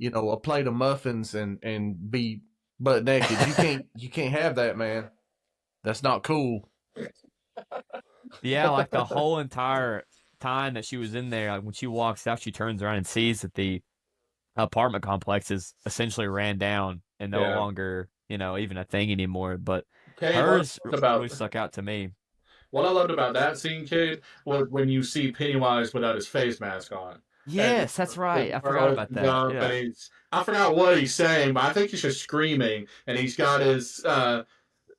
a plate of muffins and be butt naked. You can't have that, man. That's not cool. Yeah, like the whole entire time that she was in there, like when she walks out, she turns around and sees that the apartment complex is essentially ran down and no longer, even a thing anymore. But hers really stuck out to me. What I loved about that scene, Kate, was when you see Pennywise without his face mask on. Yes, that's right. I forgot about that. Yeah. I forgot what he's saying, but I think he's just screaming, and he's got his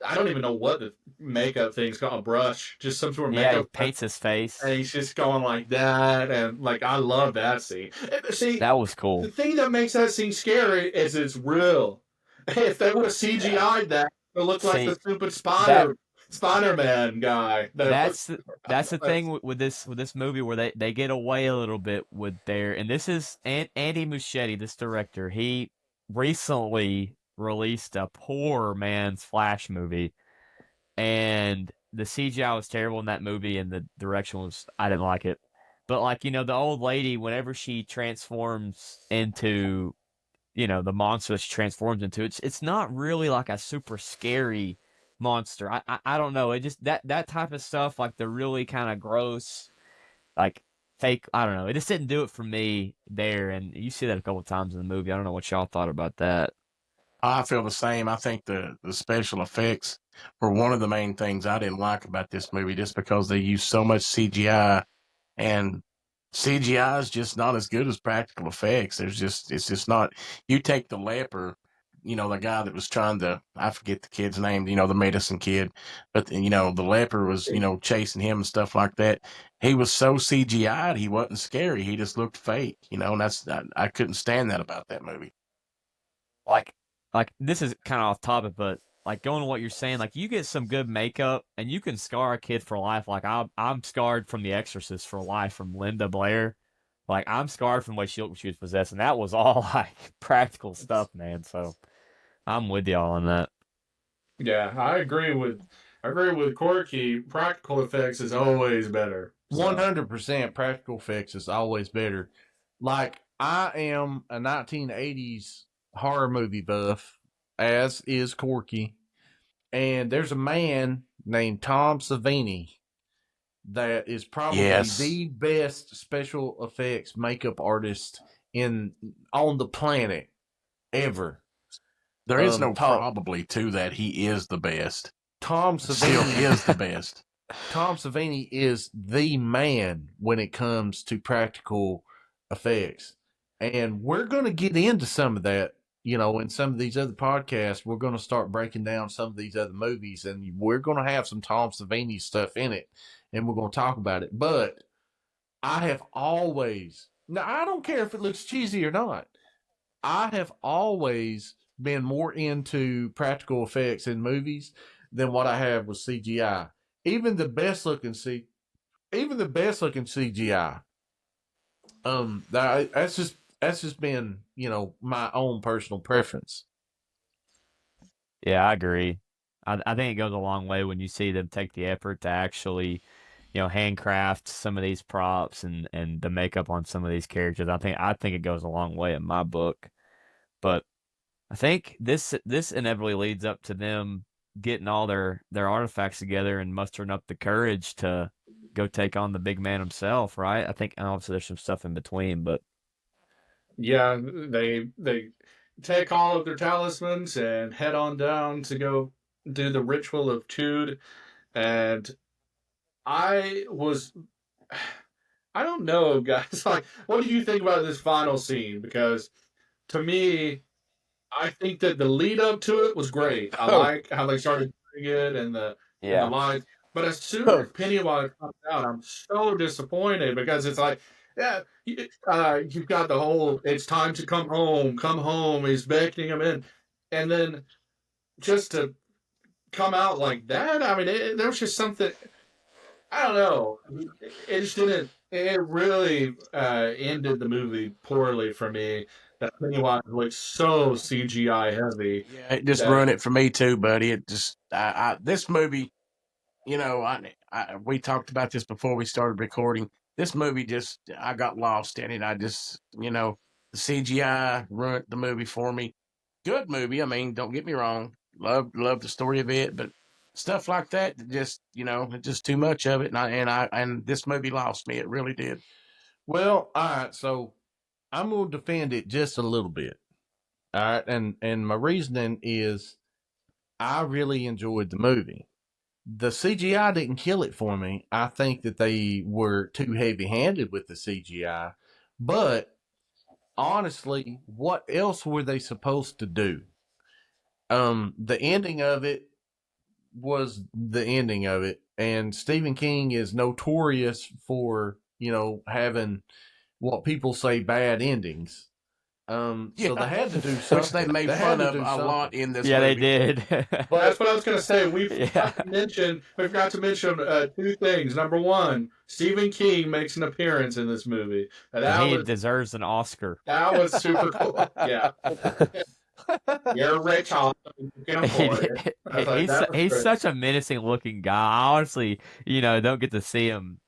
I don't even know what the makeup thing's called, a brush, just some sort of makeup. Yeah, he paints his face. And he's just going like that, and like I love that scene. See, that was cool. The thing that makes that scene scary is it's real. If they would have CGI'd that, it looked like the stupid Spider-Man guy. That's the thing with this movie where they get away a little bit with and this is Andy Muschietti, this director. He recently released a poor man's Flash movie, and the CGI was terrible in that movie, and the direction I didn't like it. But like the old lady, whenever she transforms into the monster that she transforms into, it's not really like a super scary monster. I don't know. It just that type of stuff, like the really kind of gross, like fake. I don't know. It just didn't do it for me there. And you see that a couple of times in the movie. I don't know what y'all thought about that. I feel the same. I think the special effects were one of the main things I didn't like about this movie, just because they use so much CGI, and CGI is just not as good as practical effects. It's just not. You take the leper, the guy that was trying to, I forget the kid's name, the medicine kid, but the leper was, chasing him and stuff like that. He was so CGI'd, he wasn't scary. He just looked fake, and I couldn't stand that about that movie. Like this is kind of off topic, but like going to what you're saying, like you get some good makeup and you can scar a kid for life. Like I'm scarred from The Exorcist for life from Linda Blair. Like I'm scarred from the way she looked when she was possessed, and that was all like practical stuff, man. So I'm with y'all on that. Yeah, I agree with Corky. Practical effects is always better. 100% practical effects is always better. Like I am a 1980s horror movie buff, as is Corky, and there's a man named Tom Savini that is probably the best special effects makeup artist on the planet. ever. There is no Tom, probably to that. He is the best. Tom Still Savini is the best. Tom Savini is the man when it comes to practical effects. And we're going to get into some of that, in some of these other podcasts. We're going to start breaking down some of these other movies, and we're going to have some Tom Savini stuff in it, and we're going to talk about it. But I have always, now I don't care if it looks cheesy or not, I have always been more into practical effects in movies than what I have with CGI. Even the best looking CGI. That's just been, my own personal preference. Yeah, I agree. I think it goes a long way when you see them take the effort to actually, handcraft some of these props and the makeup on some of these characters. I think it goes a long way in my book. But I think this inevitably leads up to them getting all their artifacts together and mustering up the courage to go take on the big man himself, right? I think obviously there's some stuff in between, but Yeah, they take all of their talismans and head on down to go do the Ritual of Chüd. And I don't know, guys. Like, what do you think about this final scene? Because to me, I think that the lead up to it was great. I like how they started doing it and the lights. But as soon as Pennywise comes out, I'm so disappointed because it's like, yeah, you've got the whole "it's time to come home." He's beckoning him in, and then just to come out like that. I mean, there was just something. I don't know. It just didn't. It really ended the movie poorly for me. That Pennywise was so CGI heavy. Yeah, it just ruined it for me too, buddy. It just, this movie, we talked about this before we started recording. This movie just, I got lost in it. I just, the CGI ruined the movie for me. Good movie. I mean, don't get me wrong. Love the story of it, but stuff like that, just, just too much of it. And this movie lost me. It really did. Well, all right. So I'm going to defend it just a little bit. All right. And my reasoning is I really enjoyed the movie. The CGI didn't kill it for me. I think that they were too heavy handed with the CGI. But honestly, what else were they supposed to do? The ending of it was the ending of it. And Stephen King is notorious for, having what people say bad endings. So they had to do something. Which they made fun of a lot in this movie. Yeah, they did. But that's what I was going to say. We forgot to mention two things. Number one, Stephen King makes an appearance in this movie. And he deserves an Oscar. That was super cool. Yeah. You're rich, I'll he's such a menacing looking guy. I honestly, don't get to see him,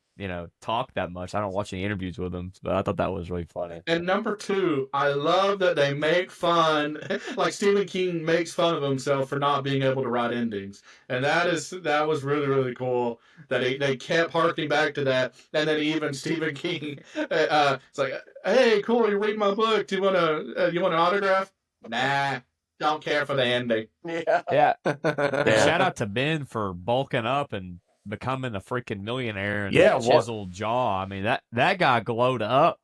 talk that much. I don't watch any interviews with him, but I thought that was really funny. And number two, I love that they make fun, like Stephen King makes fun of himself for not being able to write endings, and that was really, really cool that they kept harking back to that, and then even Stephen King, it's like, hey, cool, you read my book? Do you want an autograph? Nah, don't care for the ending. Yeah. Shout out to Ben for bulking up and becoming a freaking millionaire and a chiseled jaw. I mean, that guy glowed up.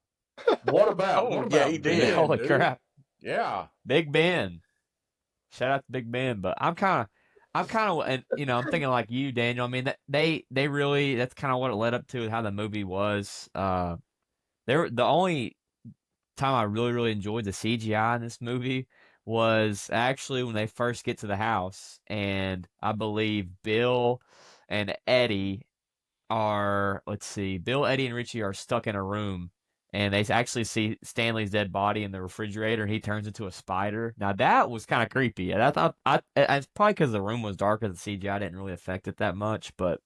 What about he did. Holy crap. Yeah. Big Ben. Shout out to Big Ben. But I'm kind of, and I'm thinking like you, Daniel. I mean, they really, that's kind of what it led up to, how the movie was. The only time I really, really enjoyed the CGI in this movie was actually when they first get to the house, and I believe Bill, Eddie, and Richie are stuck in a room, and they actually see Stanley's dead body in the refrigerator, and he turns into a spider. Now that was kind of creepy. And I thought it's probably because the room was darker, the CGI didn't really affect it that much, but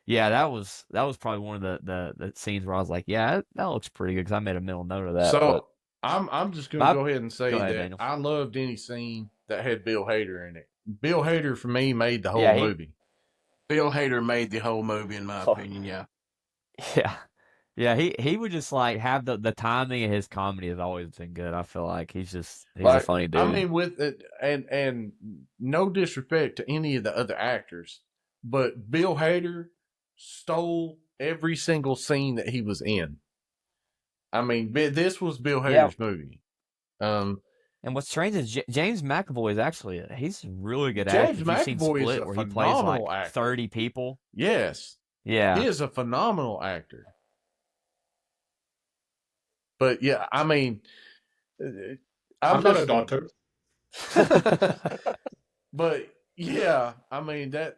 yeah, that was probably one of the scenes where I was like, yeah, that looks pretty good, because I made a mental note of that. So I'm just going to go ahead and say that Daniel. I loved any scene that had Bill Hader in it. Bill Hader, for me, made the whole movie. Bill Hader made the whole movie, in my opinion, yeah. Yeah. Yeah, he would just like have the timing of his comedy has always been good. I feel like he's a Like, funny dude. I mean, with it, and no disrespect to any of the other actors, but Bill Hader stole every single scene that he was in. I mean, this was Bill Hader's movie. And what's strange is James McAvoy is actually he's a really good James actor. If you've seen McAvoy is Split, a where he plays like phenomenal actor. 30 people. Yes, Yeah, he is a phenomenal actor. But yeah, I mean, I'm not a doctor. But yeah, I mean that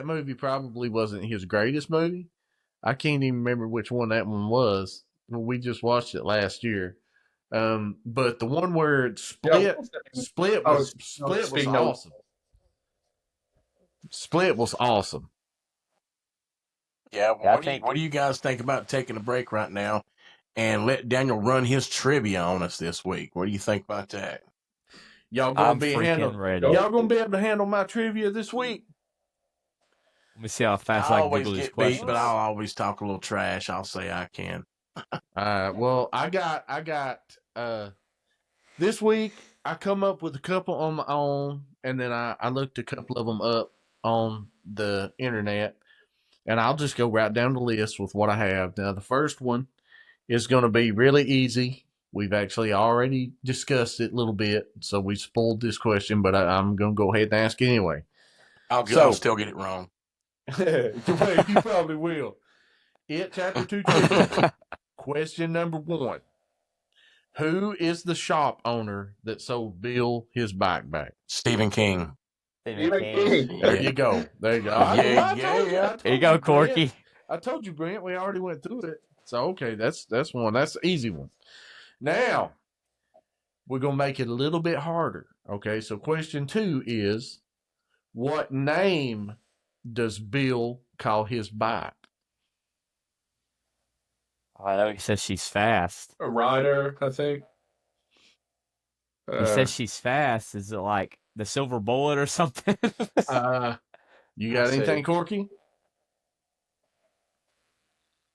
movie probably wasn't his greatest movie. I can't even remember which one that one was. We just watched it last year. But the one where Split was awesome. Split was awesome. Yeah, what do you guys think about taking a break right now and let Daniel run his trivia on us this week? What do you think about that? Y'all gonna I'm be ready. Y'all gonna be able to handle my trivia this week? Let me see how fast I I can always Google these get questions. beat, but I'll always talk a little trash. I'll say I can. Well, I got this week I come up with a couple on my own, and then I looked a couple of them up on the internet, and I'll just go right down the list with what I have. Now, the first one is going to be really easy. We've actually already discussed it a little bit, so we spoiled this question, but I'm going to go ahead and ask it anyway. I'll still get it wrong. You probably will. It Chapter 2 trivia. Question number 1. Who is the shop owner that sold Bill his bike back? Stephen King. There you go. There you go. There you go, Corky. I told you, Brent. We already went through it. So okay, that's one. That's the easy one. Now we're gonna make it a little bit harder. Okay, so question 2 is, what name does Bill call his bike? I know he says she's fast. A rider, I think. He says she's fast. Is it like the Silver Bullet or something? You got anything, Corky?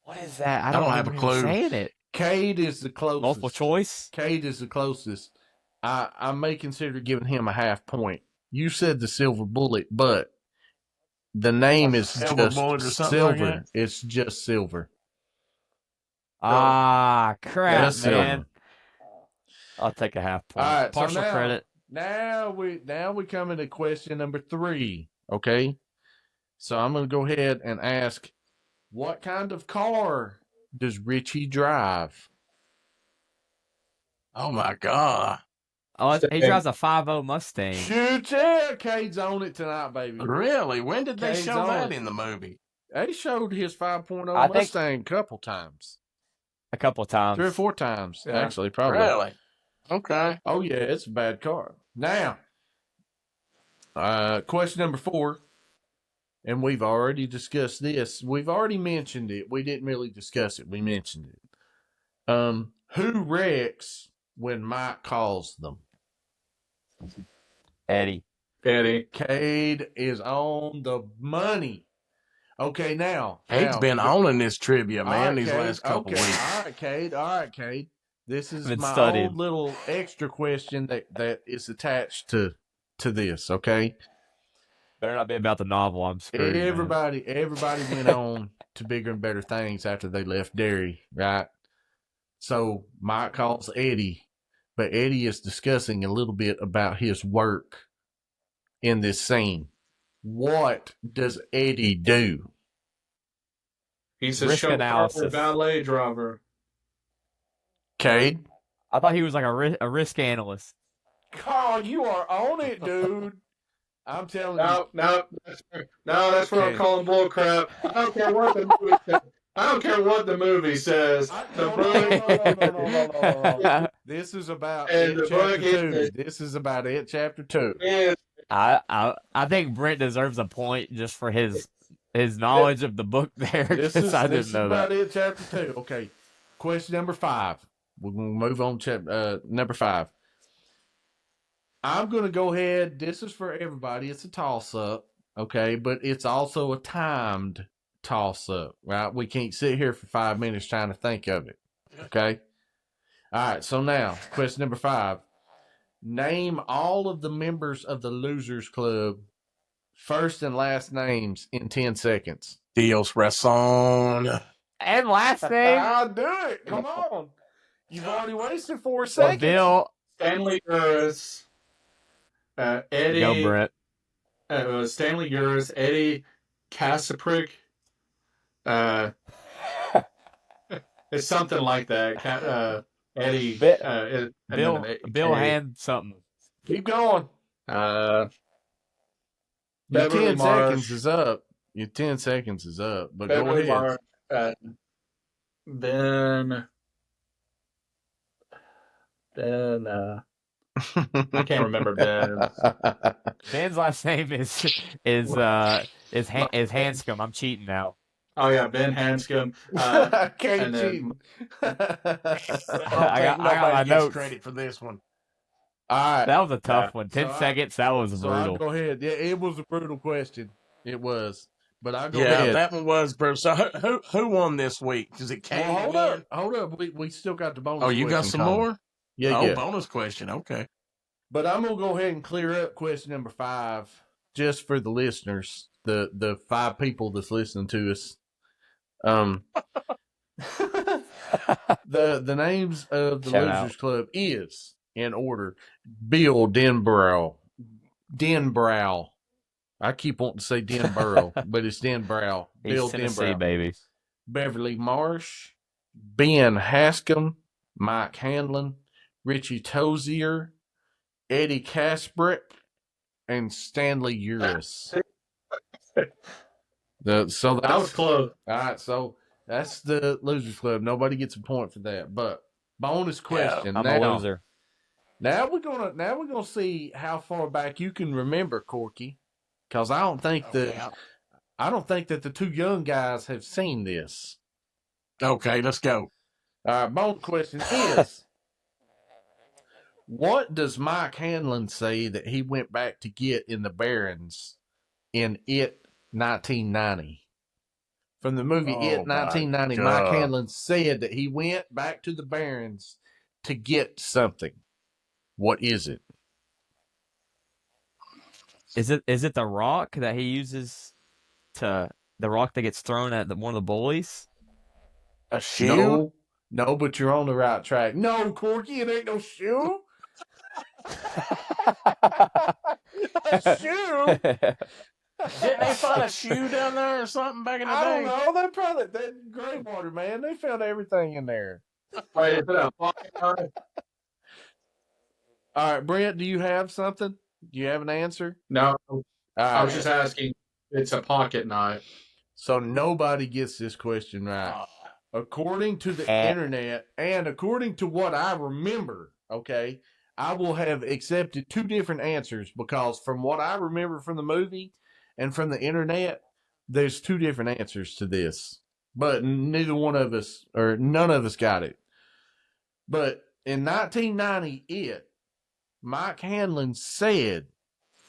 What is that? I don't have a clue. Saying it. Cade is the closest. Multiple choice? Cade is the closest. I may consider giving him a half point. You said the Silver Bullet, but the name is just Silver. Like it's just Silver. Crap, man. Silver. I'll take a half point. All right, partial credit. Now we come into question number 3. Okay, so I'm going to go ahead and ask, what kind of car does Richie drive? Oh my God! Oh, he drives a 5.0 Mustang. Shoot, yeah, Cade's on it tonight, baby. Really? When did they Cade's show that it. in the movie? They showed his 5.0 Mustang a couple times. A couple times. 3 or 4 times, actually, probably. Really? Okay. Oh, yeah, it's a bad car. Now, question number 4, and we've already discussed this. We've already mentioned it. We didn't really discuss it. We mentioned it. Who wrecks when Mike calls them? Eddie. Cade is on the money. Okay, now. Cade's been owning this trivia, man, these last couple weeks. All right, Cade. This is my old little extra question that is attached to this, okay? Better not be about the novel. I'm screwed. Everybody went on to bigger and better things after they left Derry, right? So Mike calls Eddie, but Eddie is discussing a little bit about his work in this scene. What does Eddie do? He's a chauffeur valet driver. Cade? I thought he was like a risk analyst. Carl, you are on it, dude. I'm telling you. No, that's where I'm calling bull crap. I don't care what the movie says. I don't care what the movie says. No. This is about It Chapter 2. This is about It Chapter 2. I think Brent deserves a point just for his knowledge of the book there. This is about It Chapter 2. Okay. Question number 5. We're going to move on to number 5. I'm going to go ahead. This is for everybody. It's a toss-up, okay? But it's also a timed toss up, right? We can't sit here for 5 minutes trying to think of it. Okay. All right. So now, question number 5. Name all of the members of the Losers Club, first and last names in 10 seconds. Dios Razón. And last name? I'll do it. Come on. You've already wasted 4 seconds. Bill. Stanley Uris, Eddie. Go, Brent. Stanley Uris, Eddie Kasaprick. It's something like that. Eddie. Bill Hand something. Keep going. Your Beverly 10 Marsh. Seconds is up. Your 10 seconds is up. But Beverly go ahead. Marsh, Ben. I can't remember Ben. Ben's last name is Hanscom. I'm cheating now. Oh yeah, Ben Hanscom. Can't cheat. I got my notes. Credit for this one. All right, that was a tough one. 10 seconds. That was brutal. I'll go ahead. Yeah, it was a brutal question. It was. But I'll go ahead. Yeah, that one was brutal. So who won this week? Does it count? Hold up. We still got the bonus. Oh, you got some more? Yeah. Bonus question. Okay. But I'm gonna go ahead and clear up question number 5, just for the listeners, the 5 people that's listening to us. The names of the Losers Club is in order: Bill Denbrow. I keep wanting to say Denborough, but it's Denbrow. Bill Denbrow, baby. Beverly Marsh, Ben Hanscom, Mike Hanlon, Richie Tozier, Eddie Kasprick, and Stanley Uris. That was close. All right, so that's the Losers Club. Nobody gets a point for that. But bonus question. I'm a loser. Now we're gonna see how far back you can remember, Corky, because I don't think that the 2 young guys have seen this. Okay, let's go. All right, bonus question is: what does Mike Hanlon say that he went back to get in the Barrens in It 1990? From the movie It 1990, Mike Hanlon said that he went back to the Barrens to get something. What is it? Is it the rock that he uses the rock that gets thrown at one of the bullies? A shoe? No, but you're on the right track. No, Corky, it ain't no shoe. A shoe? Didn't they find a shoe down there or something back in the day? I don't know. They probably that Greywater, man. They found everything in there. All right, Brent, do you have something? Do you have an answer? No. I was just asking. It's a pocket knife. So nobody gets this question right. According to the internet and according to what I remember, okay, I will have accepted 2 different answers because from what I remember from the movie and from the internet, there's 2 different answers to this. But none of us got it. But in 1990, Mike Hanlon said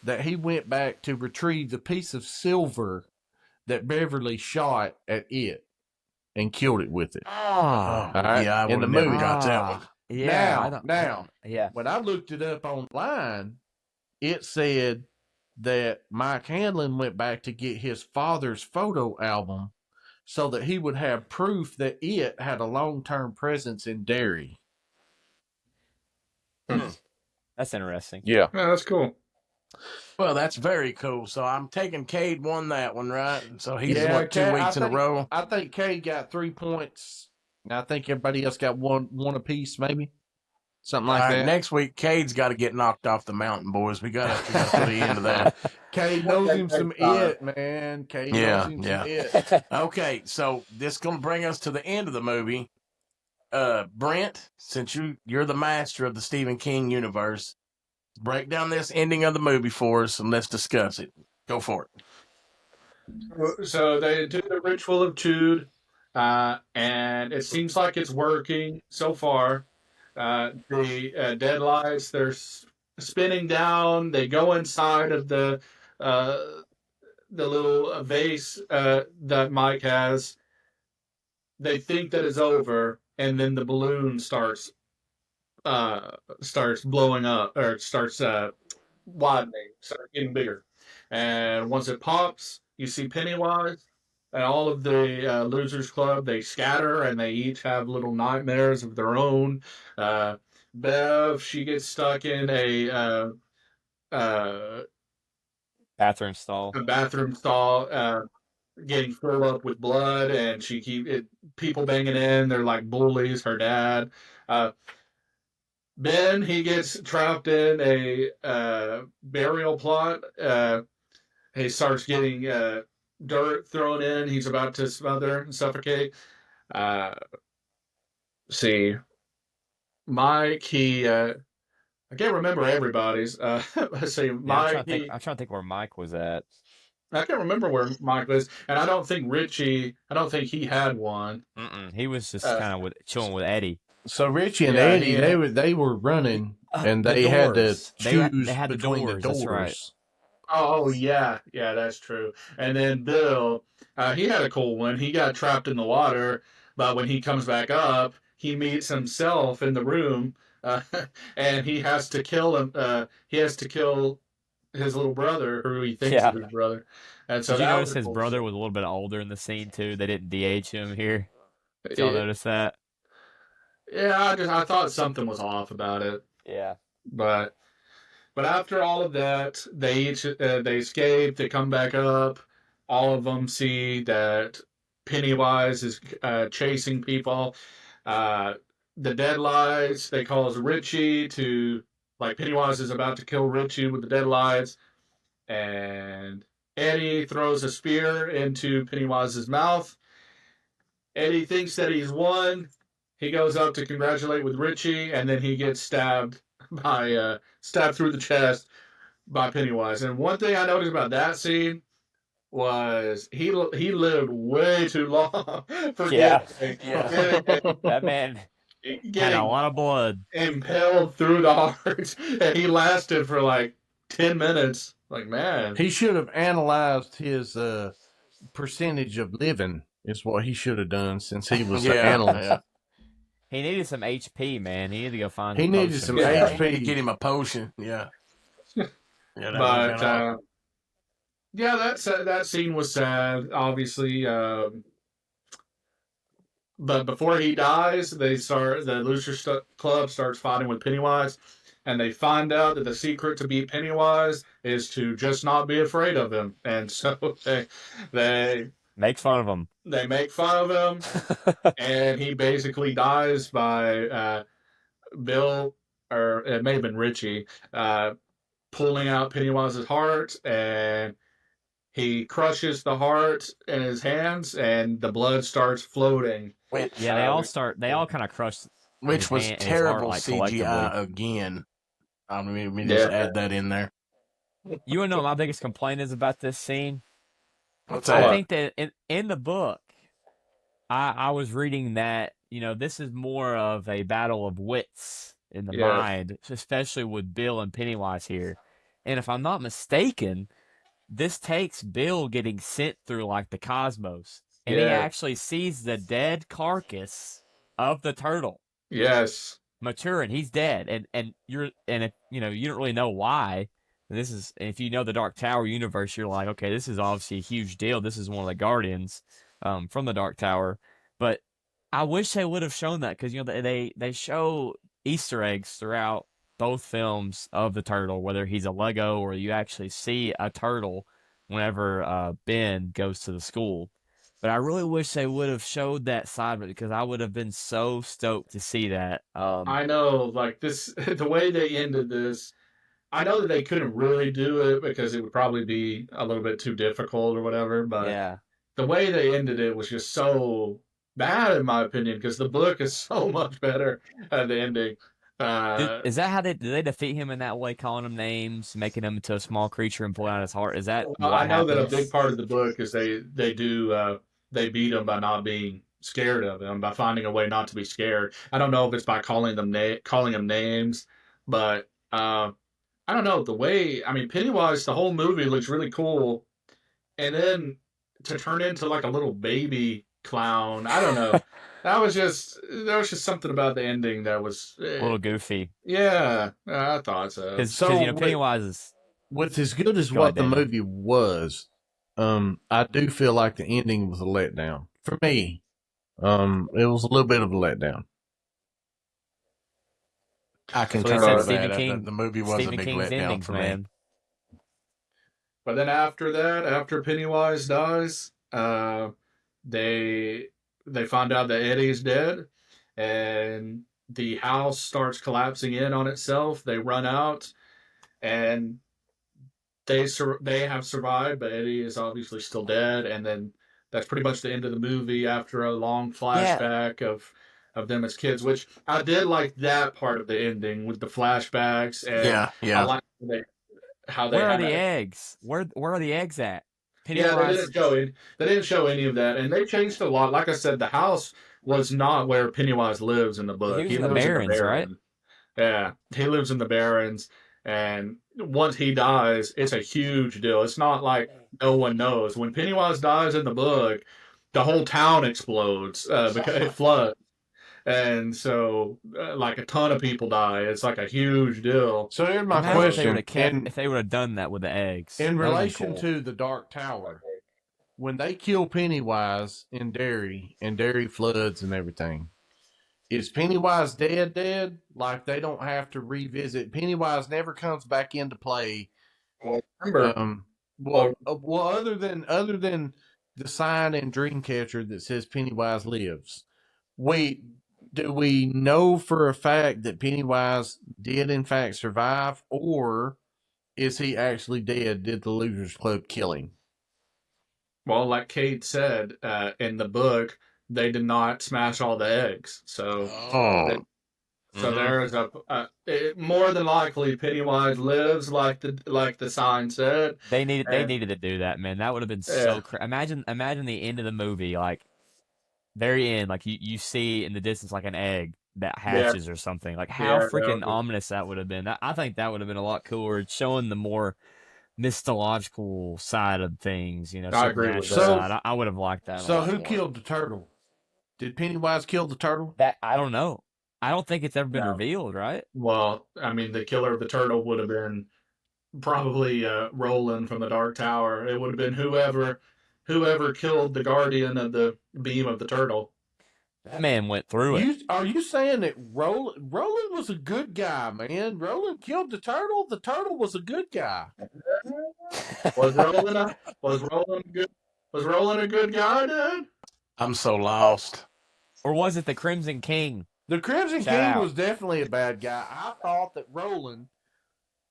that he went back to retrieve the piece of silver that Beverly shot at it and killed it with it. Right? Yeah, I would have never got that one. Yeah. Now, when I looked it up online, it said that Mike Hanlon went back to get his father's photo album so that he would have proof that it had a long-term presence in Derry. That's interesting. Yeah, that's cool. Well, that's very cool. So I'm taking Cade won that one, right? So he's 2 weeks in a row. I think Cade got 3 points. I think everybody else got one apiece, maybe. Something like that. Next week, Cade's got to get knocked off the mountain, boys. We got to put an end to that. Cade knows him some It, man. Cade knows him some It. Okay, so this is going to bring us to the end of the movie. Brent, since you're the master of the Stephen King universe, break down this ending of the movie for us and let's discuss it. Go for it. So they do the Ritual of Chüd, and it seems like it's working so far. The deadlights, they're spinning down. They go inside of the little vase that Mike has, they think that it's over, and then the balloon starts blowing up, or starts widening, starts getting bigger. And once it pops, you see Pennywise and all of the Losers Club. They scatter and they each have little nightmares of their own. Bev, she gets stuck in uh, Bathroom stall. a bathroom stall, getting filled up with blood, and she people banging in. They're like bullies. Her dad. Ben, he gets trapped in a burial plot. He starts getting dirt thrown in. He's about to smother and suffocate. See, Mike, I can't remember everybody's. Let's see, Mike. I'm trying to think where Mike was at. I can't remember where Mike was, and I don't think Richie. I don't think he had one. He was just kind of chilling with Eddie. So Richie and Eddie, they were running, and they had to choose they had between the doors. That's right. Oh yeah, that's true. And then Bill, he had a cool one. He got trapped in the water, but when he comes back up, he meets himself in the room, and he has to kill him. He has to kill his little brother, who he thinks is his brother. And so did you notice his brother was a little bit older in the scene too? They didn't DH him here. Did y'all notice that? Yeah, I thought something was off about it. Yeah, but after all of that, they escape. They come back up. All of them see that Pennywise is chasing people. The Deadlights, they cause Richie to, like, Pennywise is about to kill Richie with the Deadlights, and Eddie throws a spear into Pennywise's mouth. Eddie thinks that he's won. He goes up to congratulate with Richie, and then he gets stabbed through the chest by Pennywise. And one thing I noticed about that scene was he lived way too long for that man had a lot of blood impaled through the heart, and he lasted for like 10 minutes. Like, man, he should have analyzed his percentage of living. Is what he should have done, since he was an analyst. Yeah. He needed some HP, man. He needed to go find. He needed some HP to get him a potion. Yeah. But that scene was sad, obviously. But before he dies, the Loser Club starts fighting with Pennywise, and they find out that the secret to beat Pennywise is to just not be afraid of him. And so they make fun of him. They make fun of him, and he basically dies by Bill, or it may have been Richie, pulling out Pennywise's heart, and he crushes the heart in his hands, and the blood starts floating. They all kind of crush. Which was terrible CGI again. I mean, we just add that in there. You want to know what my biggest complaint is about this scene? What's that? I think that in the book, I was reading that, this is more of a battle of wits in the mind, especially with Bill and Pennywise here. And if I'm not mistaken, this takes Bill getting sent through like the cosmos, and he actually sees the dead carcass of the turtle. Yes, maturing. He's dead, and you don't really know why. If you know the Dark Tower universe, you're like, okay, this is obviously a huge deal. This is one of the Guardians from the Dark Tower. But I wish they would have shown that, because they show Easter eggs throughout both films of the turtle, whether he's a Lego or you actually see a turtle whenever Ben goes to the school. But I really wish they would have showed that side of it, because I would have been so stoked to see that. I know, like this, the way they ended this. I know that they couldn't really do it because it would probably be a little bit too difficult or whatever, but the way they ended it was just so bad, in my opinion, because the book is so much better at the ending. Is that how did they defeat him in that way, calling him names, making him into a small creature and pulling out his heart? Is that I know that a big part of the book is they beat him by not being scared of him, by finding a way not to be scared. I don't know if it's by calling him names, but I don't know, the way, Pennywise, the whole movie looks really cool, and then to turn into like a little baby clown. I don't know. There was just something about the ending that was a little goofy. Yeah, I thought so. Because Pennywise is with as good as what the movie was, I do feel like the ending was a letdown for me. It was a little bit of a letdown. I can concur with that. The movie was a big letdown for me. But then after that, after Pennywise dies, they find out that Eddie's dead, and the house starts collapsing in on itself. They run out, and they have survived, but Eddie is obviously still dead. And then that's pretty much the end of the movie after a long flashback of them as kids, which I did like that part of the ending with the flashbacks. And I like how they Where are the eggs? Where are the eggs at? Pennywise. Yeah, they didn't show any of that, and they changed a lot. Like I said, the house was not where Pennywise lives in the book. He lives in the Barrens, right? Yeah, he lives in the Barrens, and once he dies, it's a huge deal. It's not like no one knows. When Pennywise dies in the book, the whole town explodes because it floods. And so, like, a ton of people die. It's like a huge deal. So here's my question. If they would have done that with the eggs. In relation to the Dark Tower, when they kill Pennywise in Derry, and Derry floods and everything, is Pennywise dead? Like, they don't have to revisit. Pennywise never comes back into play. Well, remember, other than the sign in Dreamcatcher that says Pennywise lives, do we know for a fact that Pennywise did in fact survive, or is he actually dead? Did the Losers Club kill him? Well, like Kate said, in the book, they did not smash all the eggs. So, there is more than likely Pennywise lives, like the sign said. They needed to do that, man. That would have been so crazy. Imagine the end of the movie, like very end, like you see in the distance like an egg that hatches or something. Like how freaking ominous that would have been. I think that would have been a lot cooler, showing the more mythological side of things. I agree with that. I would have liked that. So who killed the turtle? Did Pennywise kill the turtle? That I don't know. I don't think it's ever been revealed, right? Well, I mean, the killer of the turtle would have been probably Roland from the Dark Tower. It would have been whoever killed the guardian of the beam of the turtle. That man went through it. Are you saying that Roland was a good guy, man? Roland killed the turtle? The turtle was a good guy. Was Roland a good guy, dude? I'm so lost. Or was it the Crimson King? The Crimson King was definitely a bad guy. I thought that Roland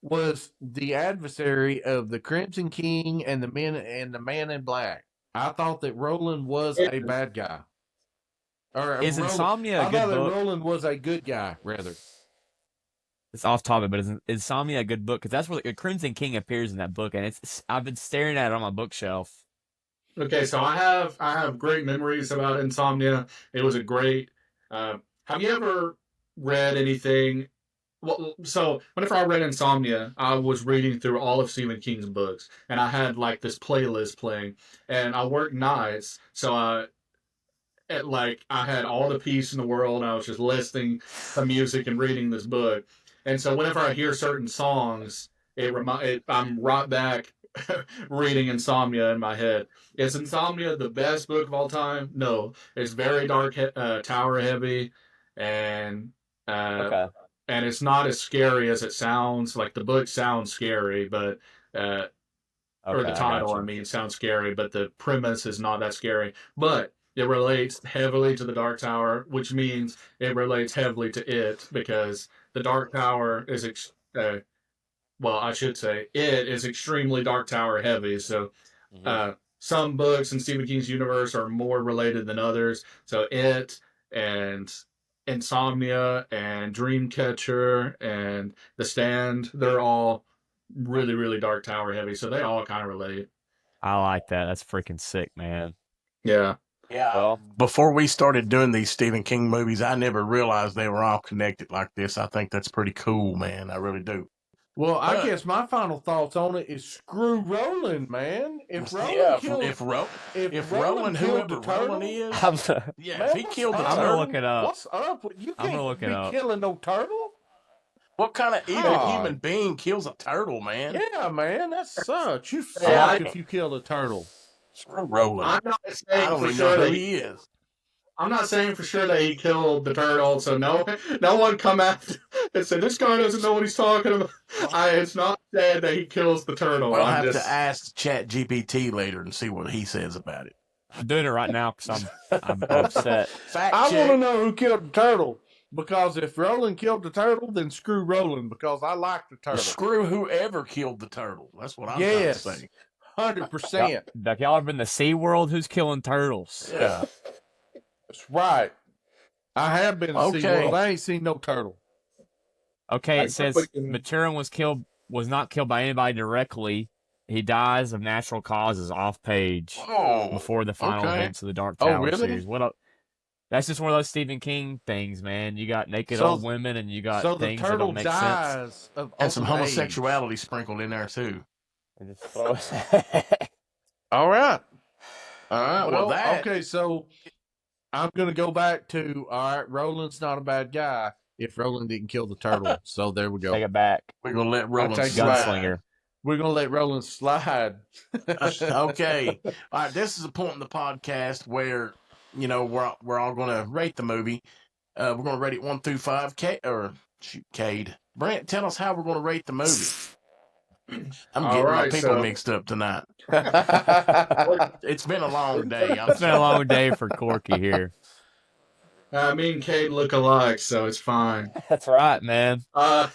was the adversary of the Crimson King and the Man in Black. I thought that Roland was a bad guy. Is Insomnia a good book? Roland was a good guy, rather. It's off topic, but is Insomnia a good book? Because that's where the Crimson King appears in that book, and I've been staring at it on my bookshelf. Okay, so I have great memories about Insomnia. It was a great. Have you ever read anything? Well, so whenever I read Insomnia, I was reading through all of Stephen King's books, and I had like this playlist playing, and I worked nights, so I had all the peace in the world, and I was just listening to music and reading this book. And so whenever I hear certain songs, I'm right back reading Insomnia in my head. Is Insomnia the best book of all time? No, it's very dark, tower heavy, and and it's not as scary as it sounds. Like the book sounds scary, but or the title, I mean, sounds scary, but the premise is not that scary. But it relates heavily to the Dark Tower, which means it relates heavily to it, because the Dark Tower is, I should say, it is extremely Dark Tower heavy. So some books in Stephen King's universe are more related than others. So it and Insomnia and Dreamcatcher and The Stand, they're all really, really Dark Tower heavy. So they all kind of relate. I like that. That's freaking sick, man. Yeah. Yeah. Well, before we started doing these Stephen King movies, I never realized they were all connected like this. I think that's pretty cool, man. I really do. Well, I guess my final thoughts on it is screw Roland, man. If Roland if Roland, whoever Roland is, if he killed the turtle, I'm gonna look it up. What's up? You I'm gonna look can't it up. be killing no turtle. What kind of evil human being kills a turtle, man? Yeah, man, that sucks. You suck if you kill a turtle. Screw Roland. I'm not I saying don't for even sure know who that he is. I'm not saying for sure that he killed the turtle, so no one come after and say this guy doesn't know what he's talking about. It's not said that he kills the turtle. We'll have to ask ChatGPT later and see what he says about it. I'm doing it right now because I'm upset. I want to know who killed the turtle. Because if Roland killed the turtle, then screw Roland because I like the turtle. Screw whoever killed the turtle. That's what I'm trying to say. 100%. Y'all ever been to SeaWorld? Who's killing turtles? Yeah. That's right. I have been to SeaWorld. I ain't seen no turtle. Okay, it says Maturin was not killed by anybody directly. He dies of natural causes off page before the final events of the Dark Tower series. What up? That's just one of those Stephen King things, man. You got naked old women and you got things that don't make sense. And some homosexuality sprinkled in there, too. All right. Well, okay, so I'm going to go back to, all right, Roland's not a bad guy if Roland didn't kill the turtle. So there we go. Take it back. We're going to let Roland Gunslinger. We're going to let Roland slide. Okay. All right, this is a point in the podcast where, you know, we're all going to rate the movie. We're going to rate it 1 through 5. Cade. Brent, tell us how we're going to rate the movie. I'm getting my people mixed up tonight. It's been a long day. It's been a long day for Corky here. Me and Cade look alike, so it's fine. That's right, man. We're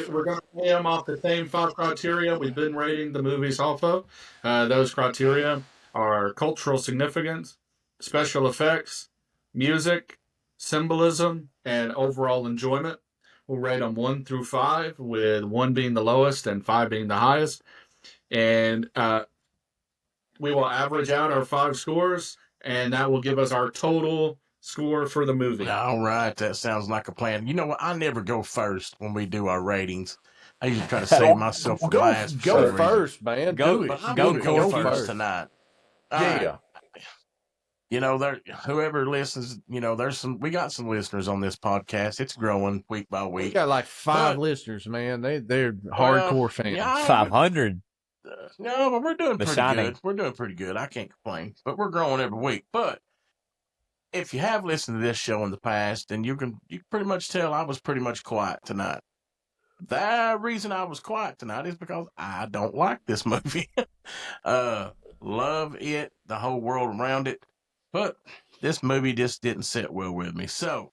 going to rate them off the same 5 criteria we've been rating the movies off of. Those criteria are cultural significance, special effects, music, symbolism, and overall enjoyment. We'll rate them 1 through 5, with 1 being the lowest and 5 being the highest. And we will average out our 5 scores, and that will give us our total score for the movie. All right, that sounds like a plan. You know what? I never go first when we do our ratings. I usually try to save myself for last. Go first, man. Go first tonight. Yeah. You know, whoever listens, you know, we got some listeners on this podcast. It's growing week by week. We got like 5 listeners, man. They're hardcore fans. Yeah, 500. No, but we're doing pretty good. We're doing pretty good. I can't complain. But we're growing every week. But if you have listened to this show in the past, then you can pretty much tell I was pretty much quiet tonight. The reason I was quiet tonight is because I don't like this movie. Love it, the whole world around it. But this movie just didn't sit well with me. So,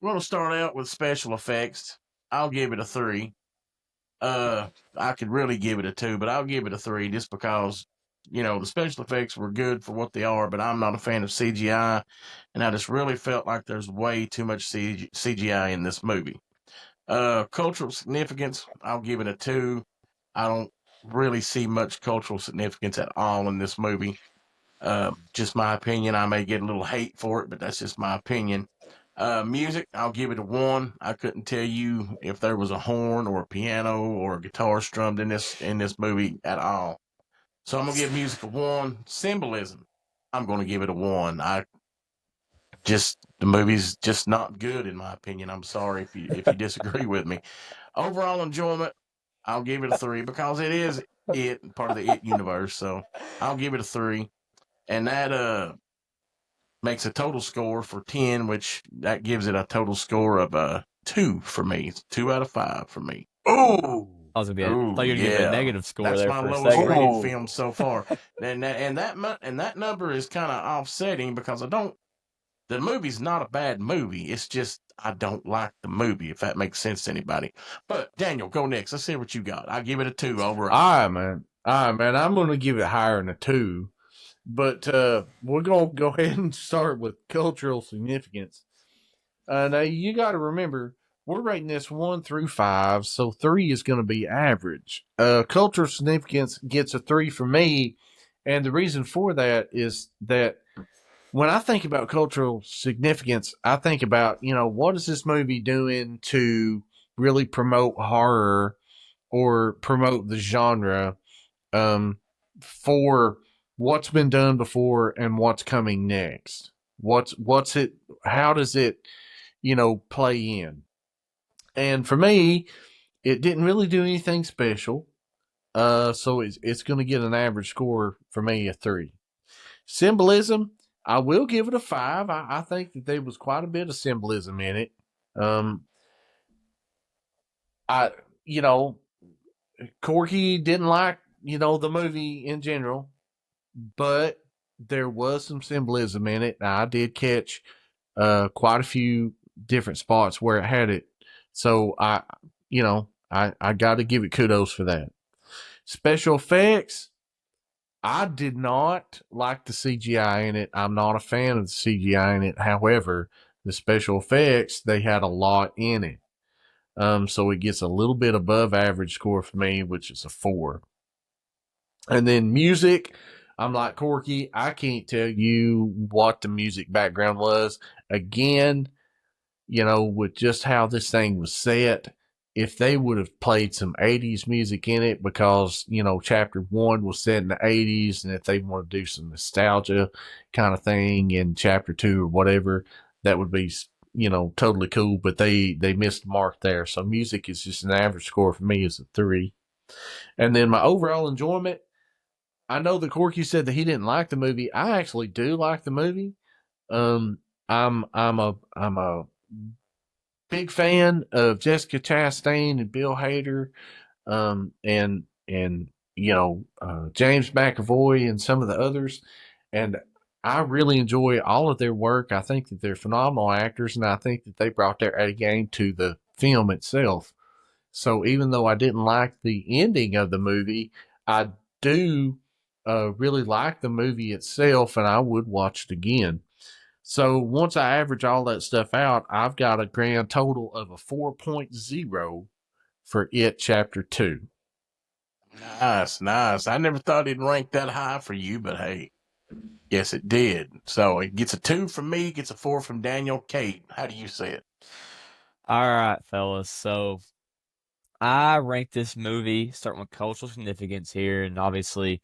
we're going to start out with special effects. I'll give it a 3. I could really give it a 2, but I'll give it a 3 just because, you know, the special effects were good for what they are, but I'm not a fan of CGI, and I just really felt like there's way too much CGI in this movie. Cultural significance, I'll give it a 2. I don't really see much cultural significance at all in this movie. Just my opinion. I may get a little hate for it, but that's just my opinion. Music, I'll give it a 1. I couldn't tell you if there was a horn or a piano or a guitar strummed in this movie at all. So I'm gonna give music a 1. Symbolism, I'm gonna give it a 1. The movie's just not good in my opinion. I'm sorry if you disagree with me. Overall enjoyment, I'll give it a 3 because it is part of the It universe. So I'll give it a 3. And that makes a total score for 10, which that gives it a total score of 2 for me. It's 2 out of 5 for me. Oh, I was gonna thought you were gonna give it a negative score. That's there my for lowest a second. rated film so far. and that number is kind of offsetting because the movie's not a bad movie. It's just I don't like the movie, if that makes sense to anybody. But Daniel, go next. Let's see what you got. I give it a 2 overall. All right, man. I'm going to give it higher than a 2. But we're going to go ahead and start with cultural significance. Now, you got to remember, we're rating this 1 through 5, so 3 is going to be average. Cultural significance gets a 3 for me, and the reason for that is that when I think about cultural significance, I think about, you know, what is this movie doing to really promote horror or promote the genre for what's been done before and what's coming next. What's it? How does it, play in? And for me, it didn't really do anything special. So it's going to get an average score for me, a 3. Symbolism, I will give it a 5. I think that there was quite a bit of symbolism in it. I, you know, Corky didn't like, the movie in general, but there was some symbolism in it. I did catch quite a few different spots where it had it. So I got to give it kudos for that. Special effects, I did not like the CGI in it. I'm not a fan of the CGI in it. However, the special effects, they had a lot in it. So it gets a little bit above average score for me, which is a 4. And then music, I'm like Corky. I can't tell you what the music background was. Again, with just how this thing was set, if they would have played some 80s music in it, because, chapter 1 was set in the 80s, and if they want to do some nostalgia kind of thing in chapter 2 or whatever, that would be, totally cool. But they missed the mark there. So music is just an average score for me, is a 3. And then my overall enjoyment, I know that Corky said that he didn't like the movie. I actually do like the movie. I'm a big fan of Jessica Chastain and Bill Hader, and James McAvoy and some of the others, and I really enjoy all of their work. I think that they're phenomenal actors, and I think that they brought their A game to the film itself. So even though I didn't like the ending of the movie, I do really like the movie itself, and I would watch it again. So once I average all that stuff out, I've got a grand total of a 4.0 for It Chapter 2. Nice. I never thought it'd rank that high for you, but hey, yes, it did. So it gets a 2 from me, gets a 4 from Daniel. Kate, how do you say it? All right, fellas. So I rank this movie, starting with cultural significance here, and obviously,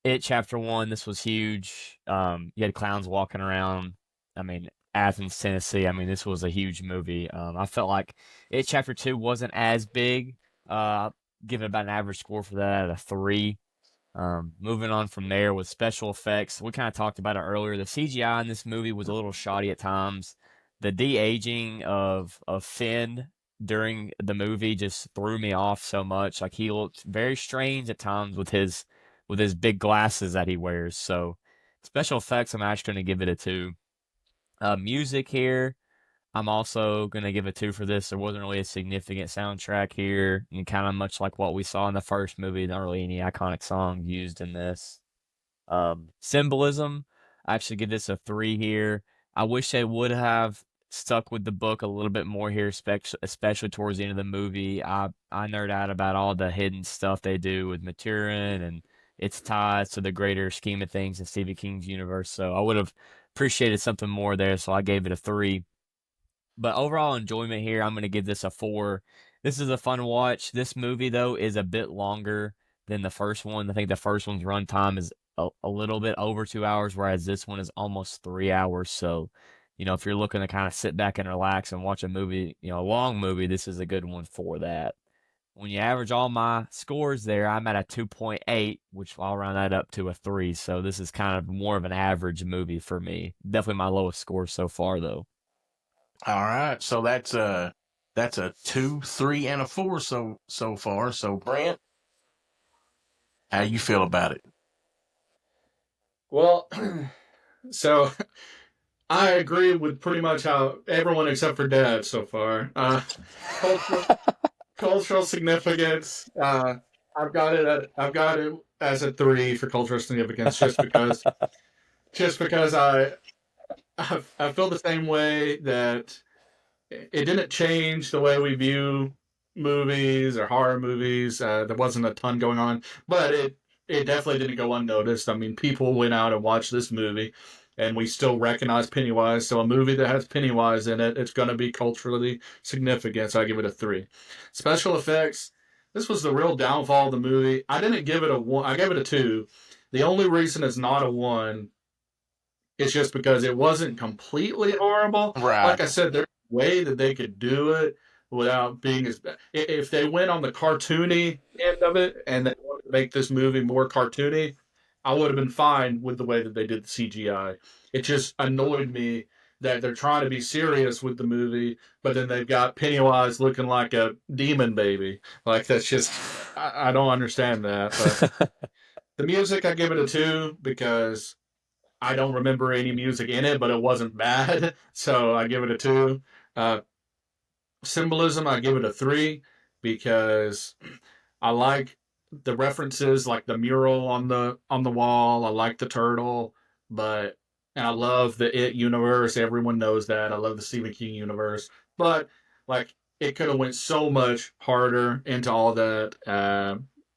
It Chapter 1, this was huge. You had clowns walking around. I mean, Athens, Tennessee. I mean, this was a huge movie. I felt like It Chapter 2 wasn't as big. Give it about an average score for that at a 3. Moving on from there with special effects, we kind of talked about it earlier. The CGI in this movie was a little shoddy at times. The de-aging of Finn during the movie just threw me off so much. Like, he looked very strange at times with his big glasses that he wears. So special effects, I'm actually going to give it a 2. Music here, I'm also going to give a 2 for this. There wasn't really a significant soundtrack here, and kind of much like what we saw in the first movie, not really any iconic song used in this. Symbolism, I actually give this a 3 here. I wish they would have stuck with the book a little bit more here, especially towards the end of the movie. I nerd out about all the hidden stuff they do with Maturin and its ties to the greater scheme of things in Stephen King's universe. So I would have appreciated something more there, so I gave it a 3. But overall enjoyment here, I'm going to give this a 4. This is a fun watch. This movie, though, is a bit longer than the first one. I think the first one's runtime is a little bit over 2 hours, whereas this one is almost 3 hours. So, if you're looking to kind of sit back and relax and watch a movie, a long movie, this is a good one for that. When you average all my scores there, I'm at a 2.8, which I'll round that up to a 3. So this is kind of more of an average movie for me. Definitely my lowest score so far, though. All right, so that's a 2, 3, and a 4 so far. So Brent, how you feel about it? Well, so I agree with pretty much how everyone except for Dad so far. Cultural significance. I've got it as a 3 for cultural significance, just because I feel the same way, that it didn't change the way we view movies or horror movies. There wasn't a ton going on, but it definitely didn't go unnoticed. I mean, people went out and watched this movie. and we still recognize Pennywise. So a movie that has Pennywise in it, it's going to be culturally significant. So I give it a 3. Special effects. This was the real downfall of the movie. I didn't give it a 1. I gave it a 2. The only reason it's not a 1 is just because it wasn't completely horrible. Right. Like I said, there's a way that they could do it without being as bad. If they went on the cartoony end of it and they wanted to make this movie more cartoony, I would have been fine with the way that they did the CGI. It just annoyed me that they're trying to be serious with the movie, but then they've got Pennywise looking like a demon baby. Like, that's just, I don't understand that. But the music, I give it a 2 because I don't remember any music in it, but it wasn't bad. So I give it a 2. Symbolism, I give it a 3 because I like the references, like the mural on the wall. I like the turtle, and I love the It universe. Everyone knows that. I love the Stephen King universe, but like it could have went so much harder into all that.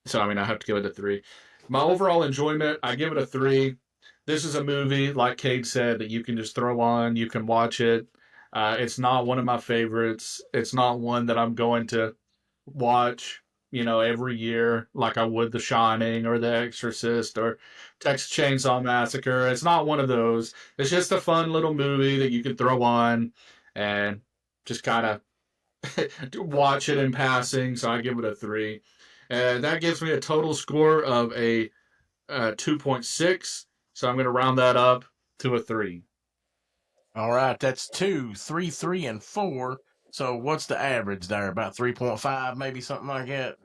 So I mean, I have to give it a 3. My overall enjoyment, I give it a 3. This is a movie, like Cade said, that you can just throw on. You can watch it. It's not one of my favorites. It's not one that I'm going to watch, every year like I would The Shining or The Exorcist or Texas Chainsaw Massacre. It's not one of those. It's just a fun little movie that you can throw on and just kind of watch it in passing. So I give it a 3. And that gives me a total score of a 2.6. So I'm going to round that up to a 3. All right, that's 2, 3, 3, and 4. So what's the average there? About 3.5, maybe something like that.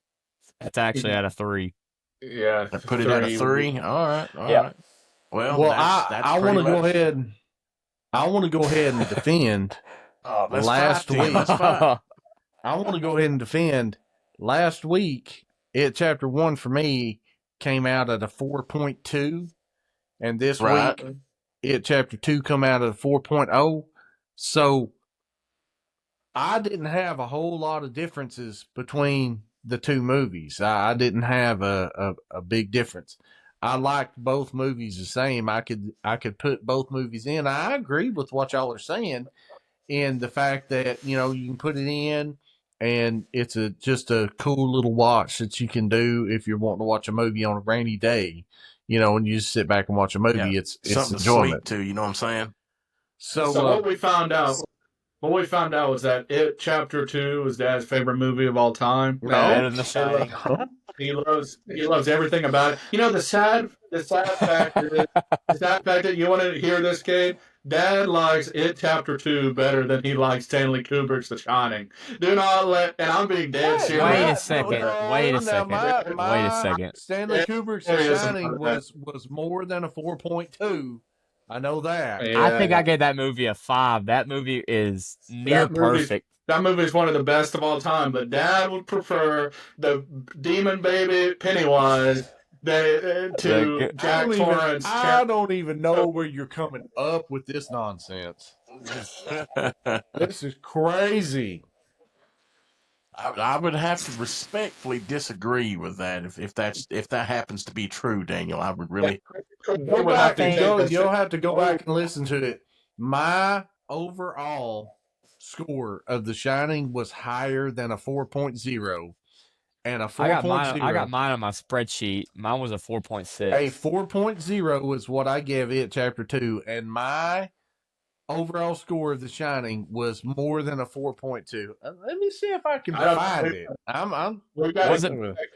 It's actually at a 3. Yeah, I put it at a 3. All right, all Yep. right. Well, that's I want to pretty go much- ahead. I want to go ahead and defend Let's last fight, then. week. Let's fight. I want to go ahead and defend last week. It Chapter 1 for me came out at a 4.2, and this Right. week It Chapter 2 come out at a 4.0. So I didn't have a whole lot of differences between the two movies. I didn't have a big difference. I liked both movies the same. I could put both movies in. I agree with what y'all are saying in the fact that, you can put it in and it's just a cool little watch that you can do if you're wanting to watch a movie on a rainy day, and you just sit back and watch a movie. Yeah. It's Something enjoyment. sweet too, you know what I'm saying? So what we found out was that It Chapter 2 was Dad's favorite movie of all time. Better than The Shining. He loves everything about it. The sad fact that you want to hear this, Kate. Dad likes It Chapter 2 better than he likes Stanley Kubrick's The Shining. Do not let, and I'm being dead serious. Wait a second. Wait a second. Stanley Kubrick's The Shining was more than a 4.2. I know that. Yeah. I think I gave that movie a 5. That movie is near perfect. That movie is one of the best of all time, but Dad would prefer the demon baby Pennywise to Jack Torrance. I don't even know where you're coming up with this nonsense. This is crazy. I would have to respectfully disagree with that if that happens to be true, Daniel. I would really Go back and you'll have to go back and listen to it. My overall score of The Shining was higher than a 4.0, and a 4.0. I got mine on my spreadsheet. Mine was a 4.6. A 4.0 is what I gave It Chapter 2, and my overall score of The Shining was more than a 4.2. Let me see if I can find it.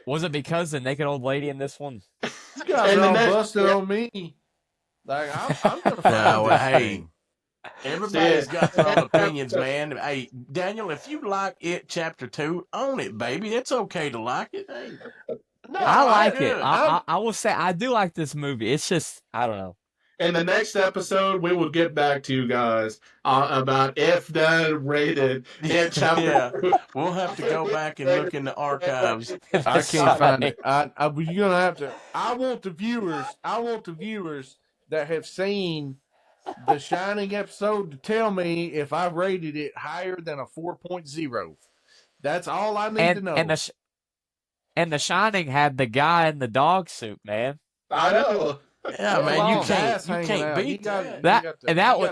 Was it because the naked old lady in this one? You guys are all busted on me. Like I'm gonna find this thing. Everybody's got their own opinions, man. Hey, Daniel, if you like It Chapter 2, own it, baby. It's okay to like it. Hey. No, I like it. I will say I do like this movie. It's just, I don't know. In the next episode, we will get back to you guys about if Dad rated It Chapter 2. We'll have to go back and look in the archives. I can't find it. You're gonna have to. I want the viewers that have seen the Shining episode to tell me if I rated it higher than a 4.0. That's all I need to know. And the Shining had the guy in the dog suit, man. I know. Yeah, man, you can't beat that.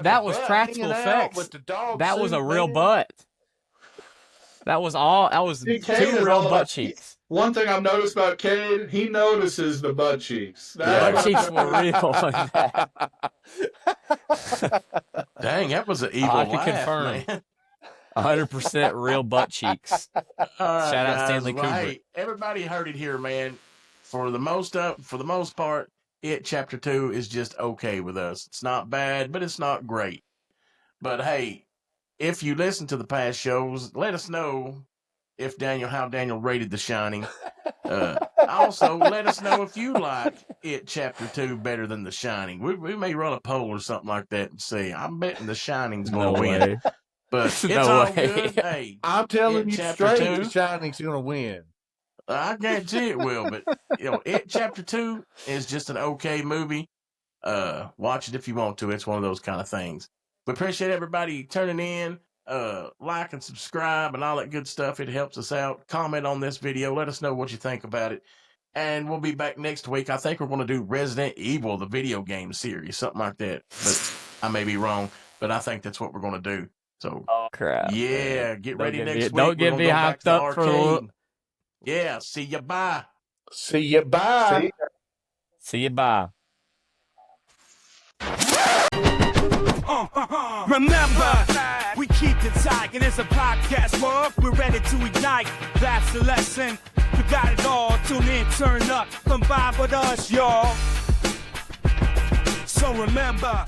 That was practical effects. That was a real butt. That was See, two Cade is real all butt about- cheeks. One thing I've noticed about Cade, he notices the butt cheeks. Butt cheeks were real. Dang, that was an evil I can laugh, confirm. man. 100% real butt cheeks. All right, Shout out guys. Stanley Well, Kubrick. hey, everybody heard it here, man. For the most part, It Chapter 2 is just okay with us. It's not bad, but it's not great. But hey, if you listen to the past shows, let us know how Daniel rated The Shining. Also, let us know if you like It Chapter 2 better than The Shining. We may run a poll or something like that and see. I'm betting The Shining's going to win. Way. But it's No all way. good. Hey, I'm telling It you Chapter straight, 2. The Shining's gonna win. I guarantee it will. But It Chapter 2 is just an okay movie. Watch it if you want to. It's one of those kind of things. We appreciate everybody turning in. Like and subscribe and all that good stuff. It helps us out. Comment on this video. Let us know what you think about it. And we'll be back next week. I think we're going to do Resident Evil, the video game series, something like that. But I may be wrong, but I think that's what we're going to do. So, Oh, crap. yeah, get ready next week. Don't We're get gonna me go back hyped to the up for the arcade. Yeah, see ya. Bye. See you. Bye. See you. Bye. Remember, we keep it tight, and it's a podcast world. We're ready to ignite. That's the lesson. We got it all. Tune in, turn up, come vibe with us, y'all. So remember.